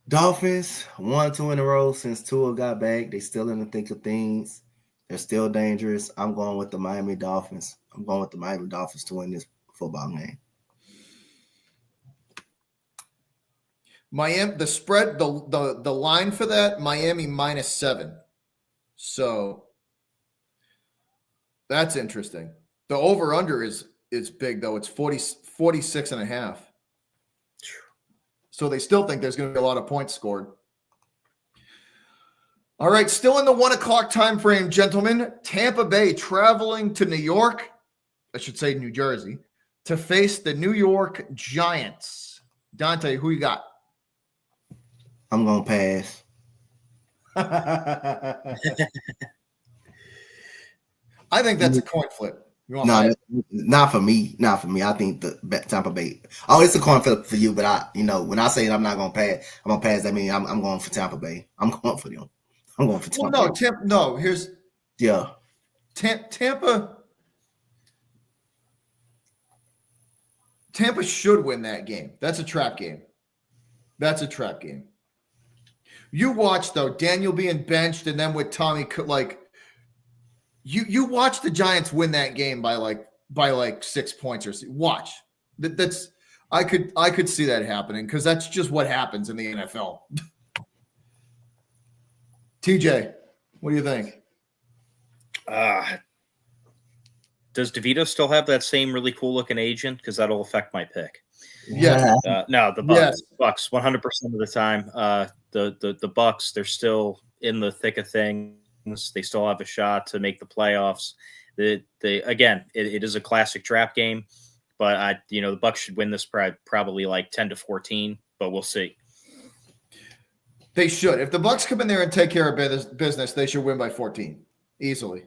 Dolphins 1-2 in a row since Tua got back. They still in the thick of things. They're still dangerous. I'm going with the Miami Dolphins. I'm going with the Miami Dolphins to win this football game. Miami, the spread, the line for that, Miami -7. So that's interesting. The over-under is big, though. It's 46.5. So they still think there's going to be a lot of points scored. All right, still in the 1 o'clock time frame, gentlemen. Tampa Bay traveling to New York, I should say New Jersey, to face the New York Giants. Dante, who you got? I'm going to pass. I think that's a coin flip. No, not for me. Not for me. I think the Tampa Bay. Oh, it's a coin flip for you, but when I say I'm not going to pass, I'm going to pass. That means I'm going for Tampa Bay. I'm going for them. I'm going for Tampa Bay. Here's Tampa should win that game. That's a trap game. You watch, though, Daniel being benched and then with Tommy, you watch the Giants win that game by 6 points or watch. I could see that happening because that's just what happens in the NFL. TJ, what do you think? Does DeVito still have that same really cool looking agent? Because that'll affect my pick. Yeah. No, the Bucs. Yes. Bucs 100% of the time. The Bucs, they're still in the thick of things. They still have a shot to make the playoffs. It is a classic trap game, but the Bucs should win this probably like 10-14, but we'll see. They should. If the Bucs come in there and take care of business, they should win by 14 easily.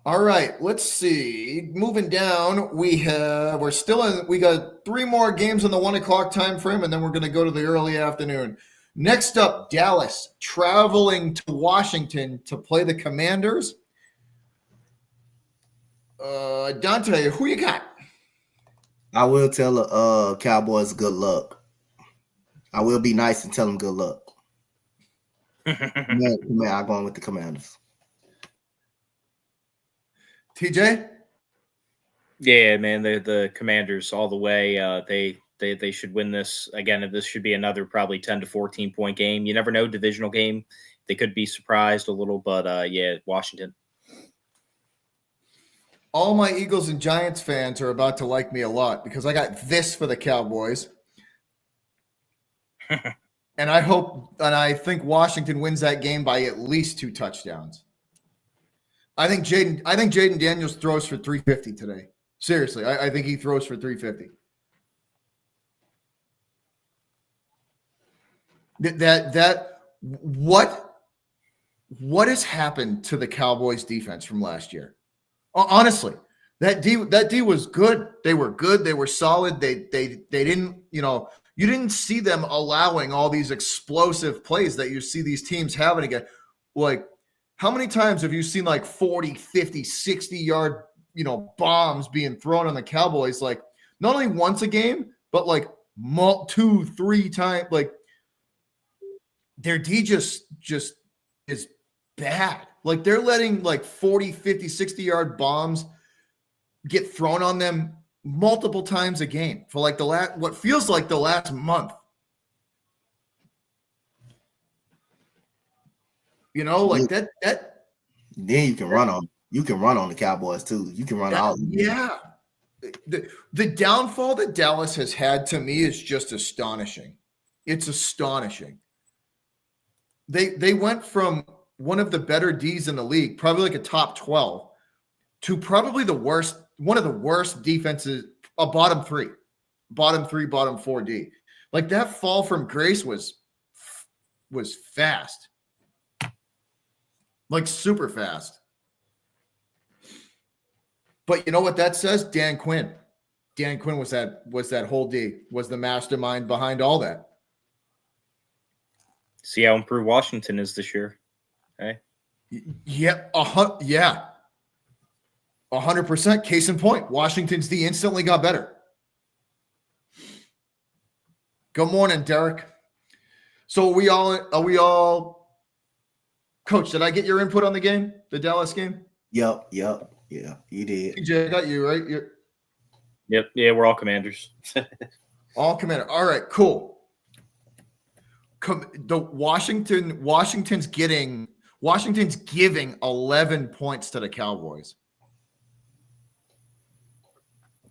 All right, let's see. Moving down, we got 3 more games in the 1 o'clock time frame, and then we're going to go to the early afternoon. Next up, Dallas traveling to Washington to play the Commanders. Dante, who you got? I will tell the Cowboys good luck. I will be nice and tell them good luck. Man, I'm going with the Commanders. TJ? Yeah, man, the Commanders all the way. They should win this. Again, this should be another probably 10-14 point game. You never know, divisional game. They could be surprised a little, but yeah, Washington. All my Eagles and Giants fans are about to like me a lot because I got this for the Cowboys. And I think Washington wins that game by at least 2 touchdowns. I think Jayden Daniels throws for 350 today. Seriously, I think he throws for 350. What has happened to the Cowboys defense from last year? Honestly, that D was good. They were good. They were solid. They didn't, you didn't see them allowing all these explosive plays that you see these teams having again. Like, how many times have you seen like 40, 50, 60-yard, bombs being thrown on the Cowboys? Like, not only once a game, but like 2, 3 times. Like, their D just is bad. Like, they're letting like 40, 50, 60-yard bombs get thrown on them multiple times a game for like what feels like the last month. Like that. Then you can run on the Cowboys too. You can run out. Yeah. The downfall that Dallas has had to me is just astonishing. It's astonishing. They went from one of the better Ds in the league, probably like a top 12, to probably one of the worst defenses, a bottom 3, bottom 4 D. Like, that fall from grace was fast. Like, super fast. But you know what that says? Dan Quinn. Dan Quinn was that whole D, was the mastermind behind all that. See how improved Washington is this year. Okay. Yeah. 100%. Case in point, Washington's D instantly got better. Good morning, Derek. So are we all Coach, did I get your input on the game? The Dallas game? Yep. Yeah, you did. TJ, I got you, right? Yep. Yeah, we're all Commanders. All Commander. All right, cool. Washington's giving 11 points to the Cowboys.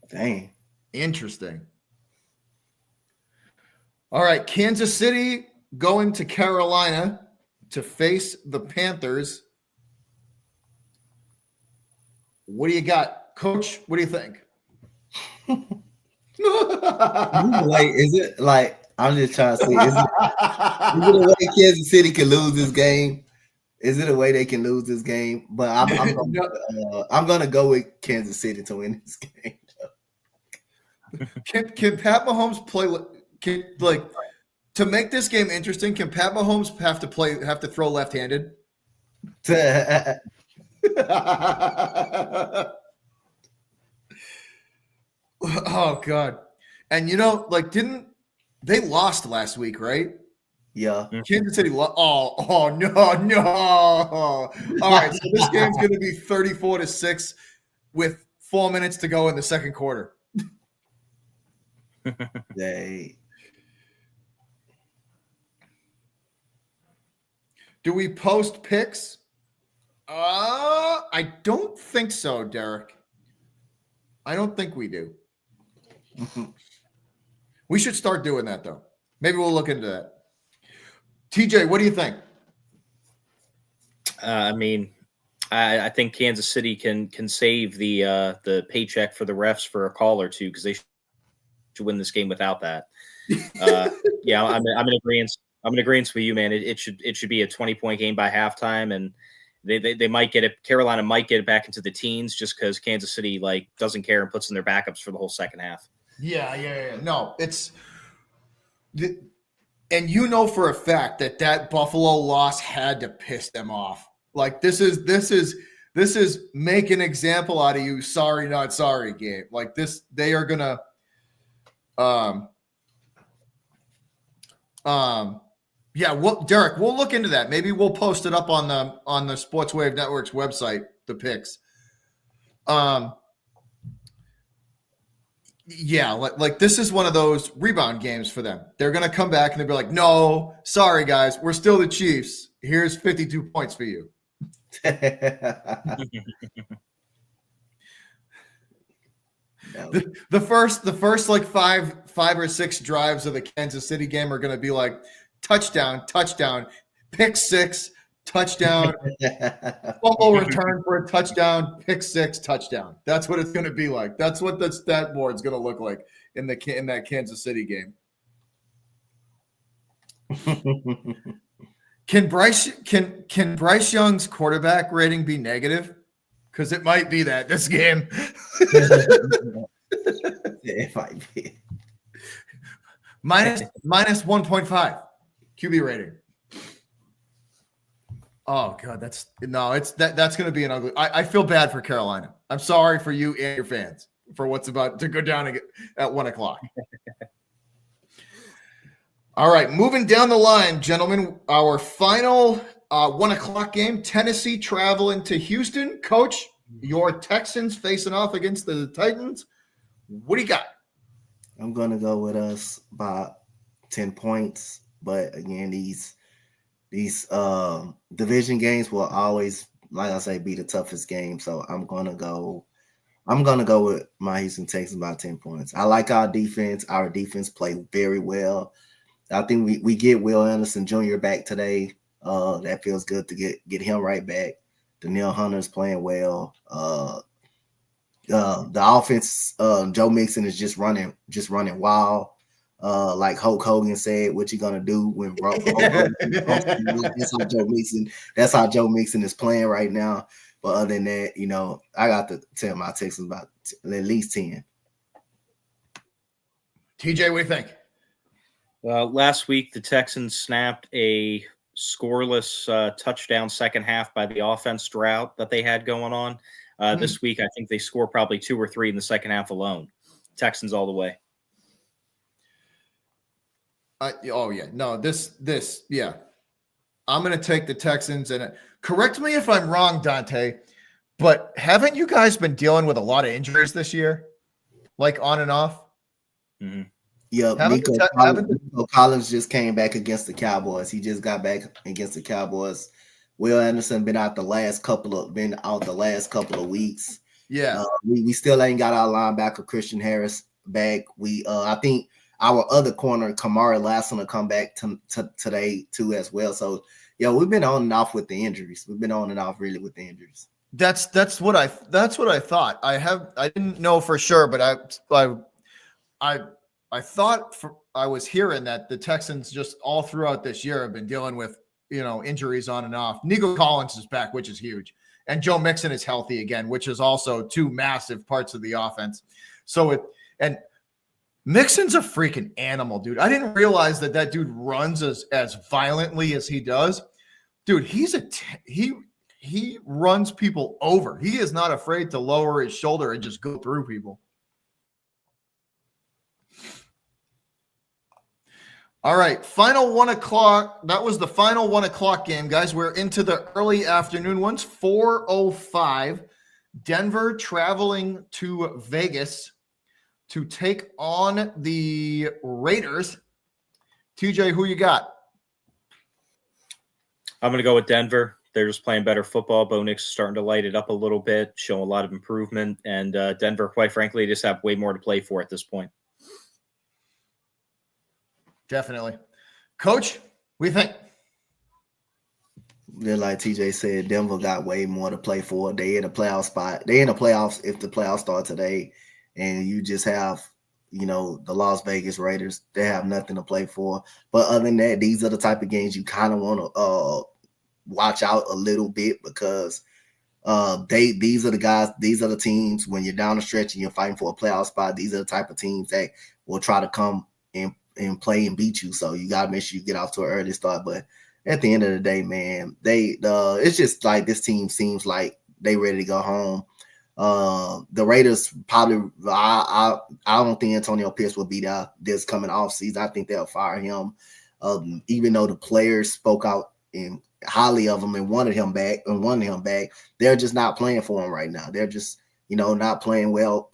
Dang. Interesting. All right, Kansas City going to Carolina to face the Panthers. What do you got, Coach? What do you think? Like, is it like, I'm just trying to see, is it a way Kansas City can lose this game? Is it a way they can lose this game? But I'm gonna go with Kansas City to win this game. Can Pat Mahomes play to make this game interesting? Can Pat Mahomes have to throw left-handed? Oh God! And didn't they lost last week, right? Yeah. Kansas City lost. Oh no! All right, so this game's going to be 34-6 with 4 minutes to go in the second quarter. They. Do we post picks? I don't think so, Derek. I don't think we do. We should start doing that, though. Maybe we'll look into that. TJ, what do you think? I I think Kansas City can save the paycheck for the refs for a call or two, because they should win this game without that. Yeah, I'm in agreement. I'm in agreement with you, man. It should be a 20-point game by halftime, and they might get it. Carolina might get it back into the teens just because Kansas City doesn't care and puts in their backups for the whole second half. Yeah. No, and you know for a fact that Buffalo loss had to piss them off. Like this is make an example out of you. Sorry, not sorry game. Like this, they are gonna. Yeah, Derek, we'll look into that. Maybe we'll post it up on the Sports Wave Network's website, the picks. Yeah, like this is one of those rebound games for them. They're going to come back and they'll be like, no, sorry, guys, we're still the Chiefs. Here's 52 points for you. The first like five or six drives of the Kansas City game are going to be like touchdown, pick six, touchdown, fumble return for a touchdown, pick six, touchdown. That's what it's going to be like. That's what the stat board's going to look like in that Kansas City game. Can Bryce Young's quarterback rating be negative? Because it might be that this game. It might be minus 1.5 QB rating. Oh god, that's going to be an ugly. I feel bad for Carolina. I'm sorry for you and your fans for what's about to go down at 1:00. All right, moving down the line, gentlemen. Our final 1:00 game. Tennessee traveling to Houston. Coach, your Texans facing off against the Titans. What do you got? I'm gonna go with us by 10 points, but again, these division games will always, like I say, be the toughest game. So I'm gonna go with my Houston Texans by 10 points. I like our defense. Our defense played very well. I think we get Will Anderson Jr. back today. That feels good to get him right back. Danielle Hunter's playing well. The offense, Joe Mixon is just running wild. Like Hulk Hogan said, what you gonna do when that's how Joe Mixon is playing right now. But other than that, I got to tell my Texans about at least 10. TJ, what do you think? Last week, the Texans snapped a scoreless touchdown second half by the offense drought that they had going on. This week, I think they score probably 2 or 3 in the second half alone. Texans all the way. Yeah. I'm going to take the Texans. And correct me if I'm wrong, Dante, but haven't you guys been dealing with a lot of injuries this year? Like on and off? Mm-hmm. Yeah, Nico Collins just came back against the Cowboys. He just got back against the Cowboys. Will Anderson been out the last couple of weeks. Yeah, we still ain't got our linebacker Christian Harris back. I think our other corner Kamari Lassen will come back today too as well. So yeah, we've been on and off with the injuries. We've been on and off really with the injuries. That's what I thought. I didn't know for sure, but I thought I was hearing that the Texans just all throughout this year have been dealing with injuries on and off. Nico Collins is back, which is huge, and Joe Mixon is healthy again, which is also 2 massive parts of the offense. And Mixon's a freaking animal, dude. I didn't realize that dude runs as violently as he does, dude. He runs people over. He is not afraid to lower his shoulder and just go through people. All right, final 1:00. That was the final 1:00 game, guys. We're into the early afternoon ones. 4:05. Denver traveling to Vegas to take on the Raiders. TJ, who you got? I'm going to go with Denver. They're just playing better football. Bo Nix is starting to light it up a little bit, showing a lot of improvement. And Denver, quite frankly, just have way more to play for at this point. Definitely. Coach, what do you think? They're like TJ said, Denver got way more to play for. They in a playoff spot. They in the playoffs if the playoffs start today, and you just have, the Las Vegas Raiders. They have nothing to play for. But other than that, these are the type of games you kind of want to watch out a little bit because these are the guys, these are the teams when you're down the stretch and you're fighting for a playoff spot. These are the type of teams that will try to come and play and beat you. So you got to make sure you get off to an early start. But at the end of the day, man, it's just like this team seems like they ready to go home. The Raiders probably, I don't think Antonio Pierce will be there this coming off season. I think they'll fire him. Even though the players spoke out in highly of him and wanted him back, they're just not playing for him right now. They're just, not playing well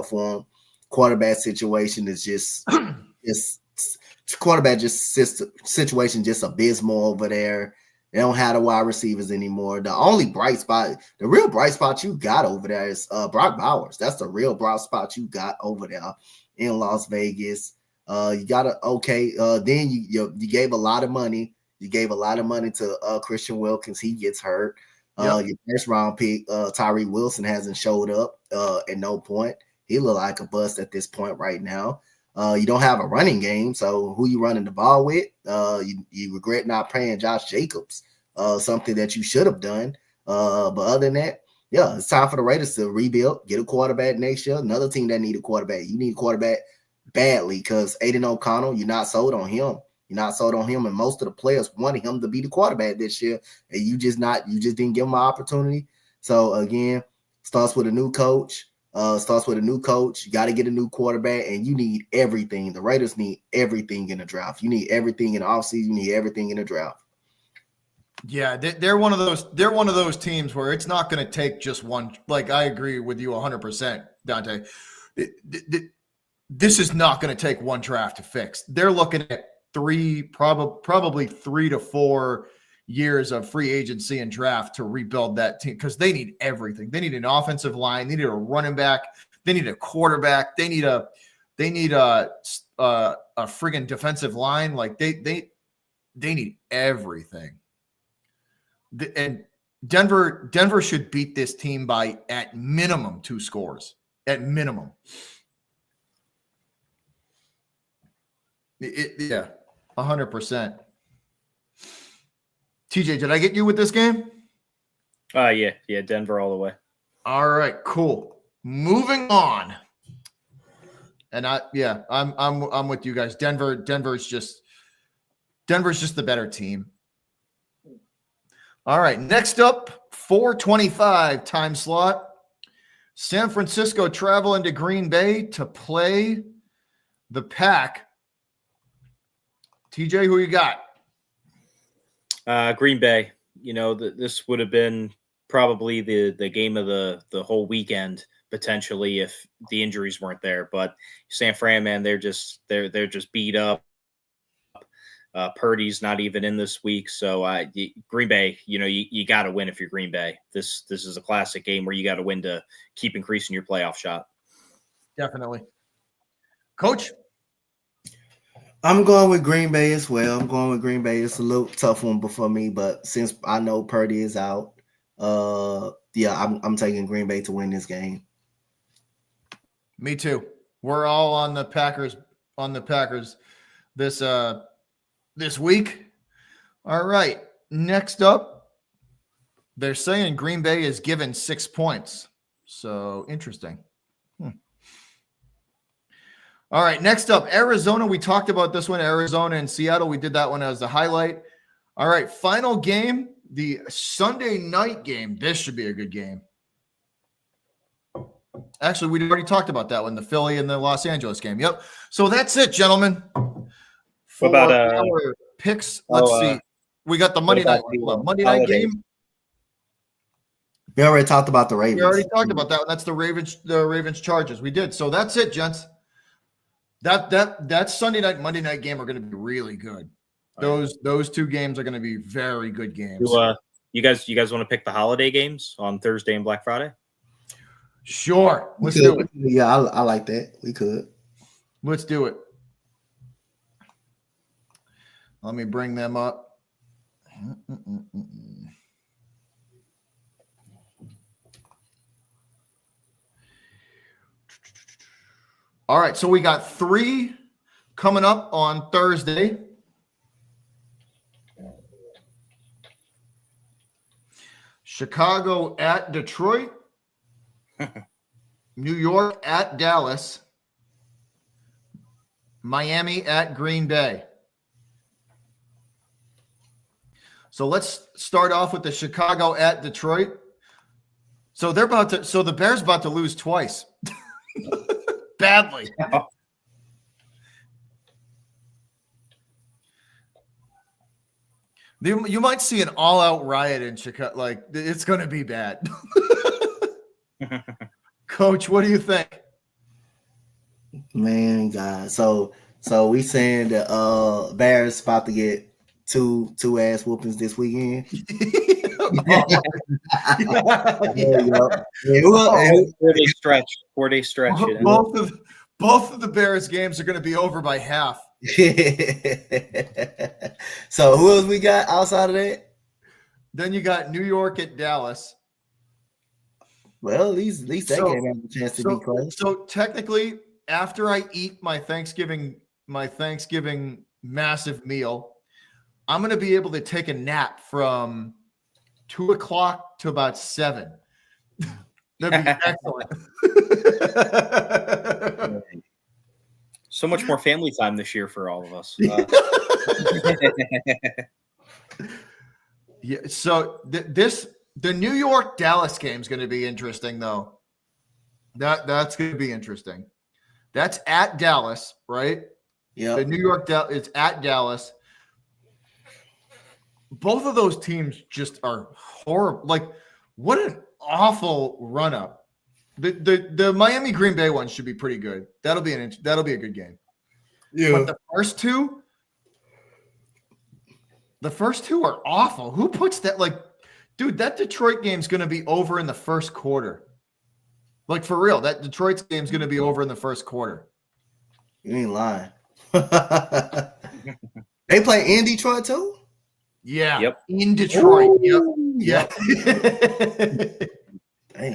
for him. Quarterback situation is just quarterback situation just abysmal over there. They don't have the wide receivers anymore. The real bright spot you got over there is Brock Bowers. That's the real bright spot you got over there in Las Vegas. You got then you gave a lot of money. You gave a lot of money to Christian Wilkins. He gets hurt. Your first round pick, Tyree Wilson, hasn't showed up at no point. He look like a bust at this point right now. You don't have a running game, so who you running the ball with? You regret not paying Josh Jacobs, something that you should have done. But other than that, it's time for the Raiders to rebuild, get a quarterback next year. Another team that need a quarterback. You need a quarterback badly because Aiden O'Connell, you're not sold on him. And most of the players wanted him to be the quarterback this year, and you just didn't give him an opportunity. So again, starts with a new coach. You got to get a new quarterback, and you need everything. The Raiders need everything in the draft. You need everything in the offseason. You need everything in the draft. Yeah, they're one of those. They're one of those teams where it's not going to take just one. Like I agree with you 100%, Dante. This is not going to take one draft to fix. They're looking at probably 3 to 4 years of free agency and draft to rebuild that team because they need everything. They need an offensive line. They need a running back. They need a quarterback. They need a friggin' defensive line. Like they need everything. And Denver should beat this team by at minimum 2 scores. At minimum. Yeah, 100%. TJ, did I get you with this game? Yeah, Denver all the way. All right, cool. Moving on. And I'm with you guys. Denver's just the better team. All right, next up, 4:25 time slot. San Francisco traveling to Green Bay to play the Pack. TJ, who you got? Green Bay. This would have been probably the game of the whole weekend potentially if the injuries weren't there. But San Fran, man, they're just beat up. Purdy's not even in this week, so Green Bay. You got to win if you're Green Bay. This is a classic game where you got to win to keep increasing your playoff shot. Definitely, Coach. I'm going with Green Bay as well. It's a little tough one for me, but since I know Purdy is out, I'm taking Green Bay to win this game. Me too. We're all on the Packers. This week. All right. Next up, they're saying Green Bay is given 6 points. So interesting. All right, next up, Arizona. We talked about this one, Arizona and Seattle. We did that one as the highlight. All right, final game, the Sunday night game. This should be a good game. Actually, we already talked about that one, the Philly and the Los Angeles game. Yep. So that's it, gentlemen. What about our picks? Let's see. We got the Monday night game. We already talked about the Ravens. We already talked about that one. That's the Ravens Chargers. We did. So that's it, gents. That Sunday night, Monday night game are going to be really good. Those 2 games are going to be very good games. You guys want to pick the holiday games on Thursday and Black Friday? Sure. Let's do it. Yeah, I like that. We could. Let's do it. Let me bring them up All right, so we got 3 coming up on Thursday. Chicago at Detroit. New York at Dallas. Miami at Green Bay. So let's start off with the Chicago at Detroit. So the Bears about to lose twice. Badly. You might see an all-out riot in Chicago. Like, it's going to be bad. Coach, what do you think? Man, God. So we saying the Bears about to get two ass whoopings this weekend. Four-day stretch. Both of the Bears games are going to be over by half. So who else we got outside of that? Then you got New York at Dallas. Well, at least that game has a chance to be close. So technically, after I eat my Thanksgiving massive meal, I'm going to be able to take a nap from 2 o'clock to about 7. That'd be excellent. So much more family time this year for all of us. Yeah. So the New York Dallas game is going to be interesting, though. That's going to be interesting. That's at Dallas, right? Yeah. The New York it's at Dallas. Both of those teams just are horrible. Like, what an awful run up. The Miami Green Bay one should be pretty good. That'll be a good game. Yeah. But the first two are awful. Who puts that? Like, dude, that Detroit game's going to be over in the first quarter. Like, for real, that Detroit's game's going to be over in the first quarter. You ain't lying. They play in Detroit too? Yeah. Yep. In Detroit. Ooh. Yep.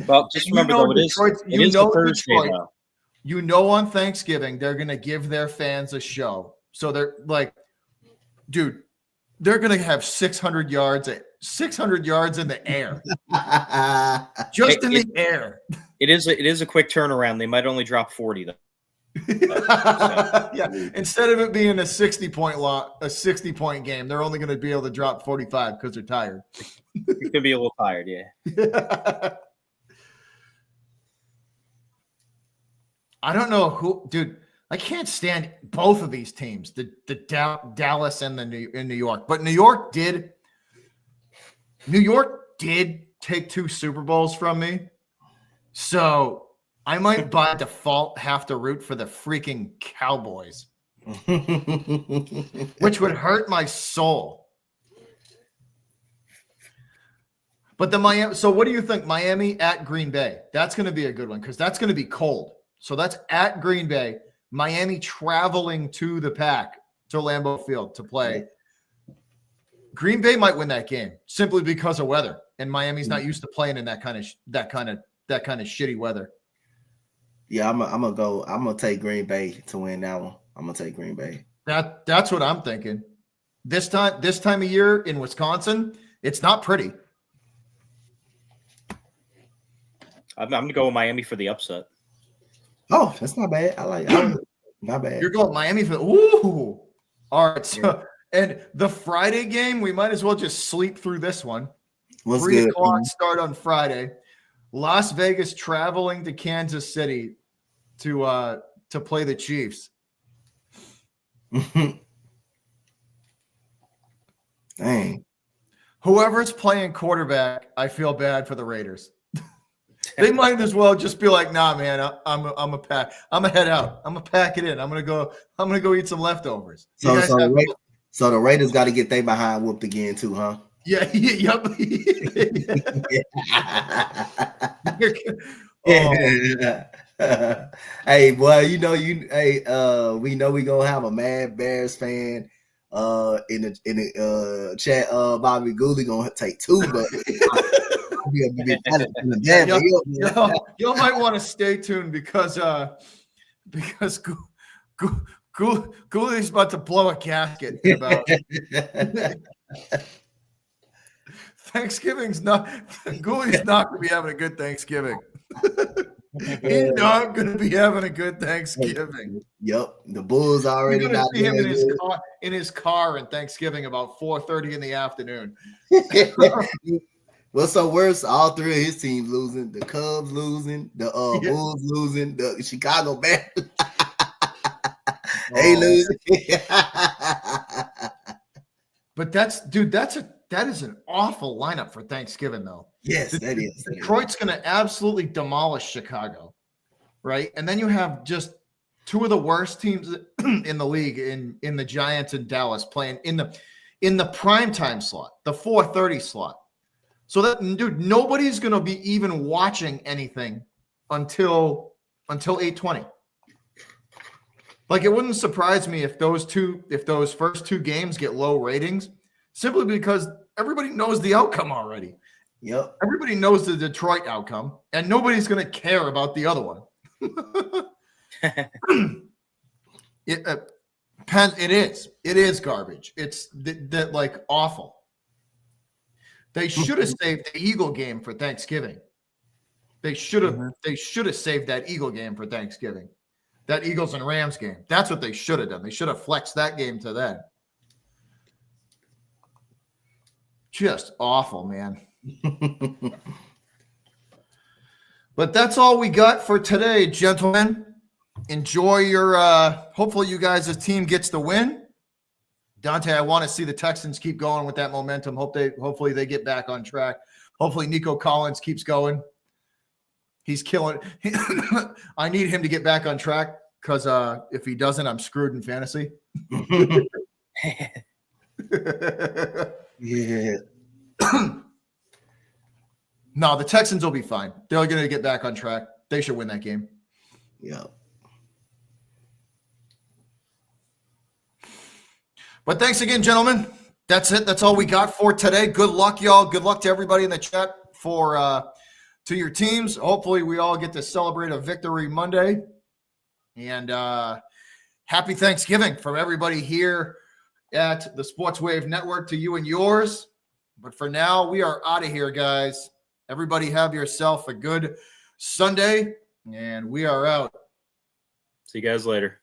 Well, just remember, though, it is the Thursday, though. You know, on Thanksgiving, they're going to give their fans a show. So they're like, dude, they're going to have 600 yards in the air. Just in the air. It is a quick turnaround. They might only drop 40, though. Yeah. Instead of it being a 60-point game, they're only going to be able to drop 45 because they're tired. You could be a little tired, yeah. I don't know who, dude. I can't stand both of these teams, the Dallas and in New York. But New York did take 2 Super Bowls from me, so I might by default have to root for the freaking Cowboys, which would hurt my soul. But the Miami. So what do you think? Miami at Green Bay. That's going to be a good one because that's going to be cold. So that's at Green Bay. Miami traveling to the Pack to Lambeau Field to play. Green Bay might win that game simply because of weather, and Miami's not used to playing in that kind of shitty weather. Yeah, I'm gonna take Green Bay to win that one. I'm gonna take Green Bay. That's what I'm thinking. This time of year in Wisconsin, it's not pretty. I'm gonna go with Miami for the upset. Oh, that's not bad. Not bad. You're going Miami for ooh. All right. So, and the Friday game, we might as well just sleep through this one. 3 o'clock start on Friday. Las Vegas traveling to Kansas City to play the Chiefs. Dang. Whoever's playing quarterback, I feel bad for the Raiders. They might as well just be like, nah, man, I'm a head out. I'm gonna pack it in. I'm gonna go eat some leftovers. So the Raiders got to get they behind whooped again too, huh? Yeah. Yep. Hey, boy, we know we gonna have a mad Bears fan in the chat, Bobby Gooley gonna take 2, but you might want to stay tuned because Gooley's about to blow a gasket about Thanksgiving's not Gooley's not gonna be having a good Thanksgiving. He's not gonna be having a good Thanksgiving. Yep, the Bulls already You're got see him in his car in Thanksgiving about 4:30 in the afternoon. What's so worse? All 3 of his teams losing. The Cubs losing. The Bulls losing. The Chicago Bears. They losing. But that is an awful lineup for Thanksgiving, though. Yes, that is. Detroit's going to absolutely demolish Chicago, right? And then you have just 2 of the worst teams in the league in the Giants and Dallas playing in the primetime slot, the 4:30 slot. So that, dude, nobody's going to be even watching anything until 8:20. Like, it wouldn't surprise me if those first 2 games get low ratings, simply because everybody knows the outcome already. Yep. Everybody knows the Detroit outcome, and nobody's going to care about the other one. It is garbage. It's like awful. They should have saved the Eagle game for Thanksgiving. They should have saved that Eagle game for Thanksgiving. That Eagles and Rams game. That's what they should have done. They should have flexed that game to then. Just awful, man. But that's all we got for today, gentlemen. Enjoy your hopefully you guys' team gets the win. Dante, I want to see the Texans keep going with that momentum. Hopefully they get back on track. Hopefully Nico Collins keeps going. He's killing it. I need him to get back on track because if he doesn't, I'm screwed in fantasy. Yeah. No, the Texans will be fine. They're going to get back on track. They should win that game. Yeah. But thanks again, gentlemen. That's it. That's all we got for today. Good luck, y'all. Good luck to everybody in the chat to your teams. Hopefully we all get to celebrate a victory Monday. And happy Thanksgiving from everybody here at the Sports Wave Network to you and yours. But for now, we are out of here, guys. Everybody have yourself a good Sunday, and we are out. See you guys later.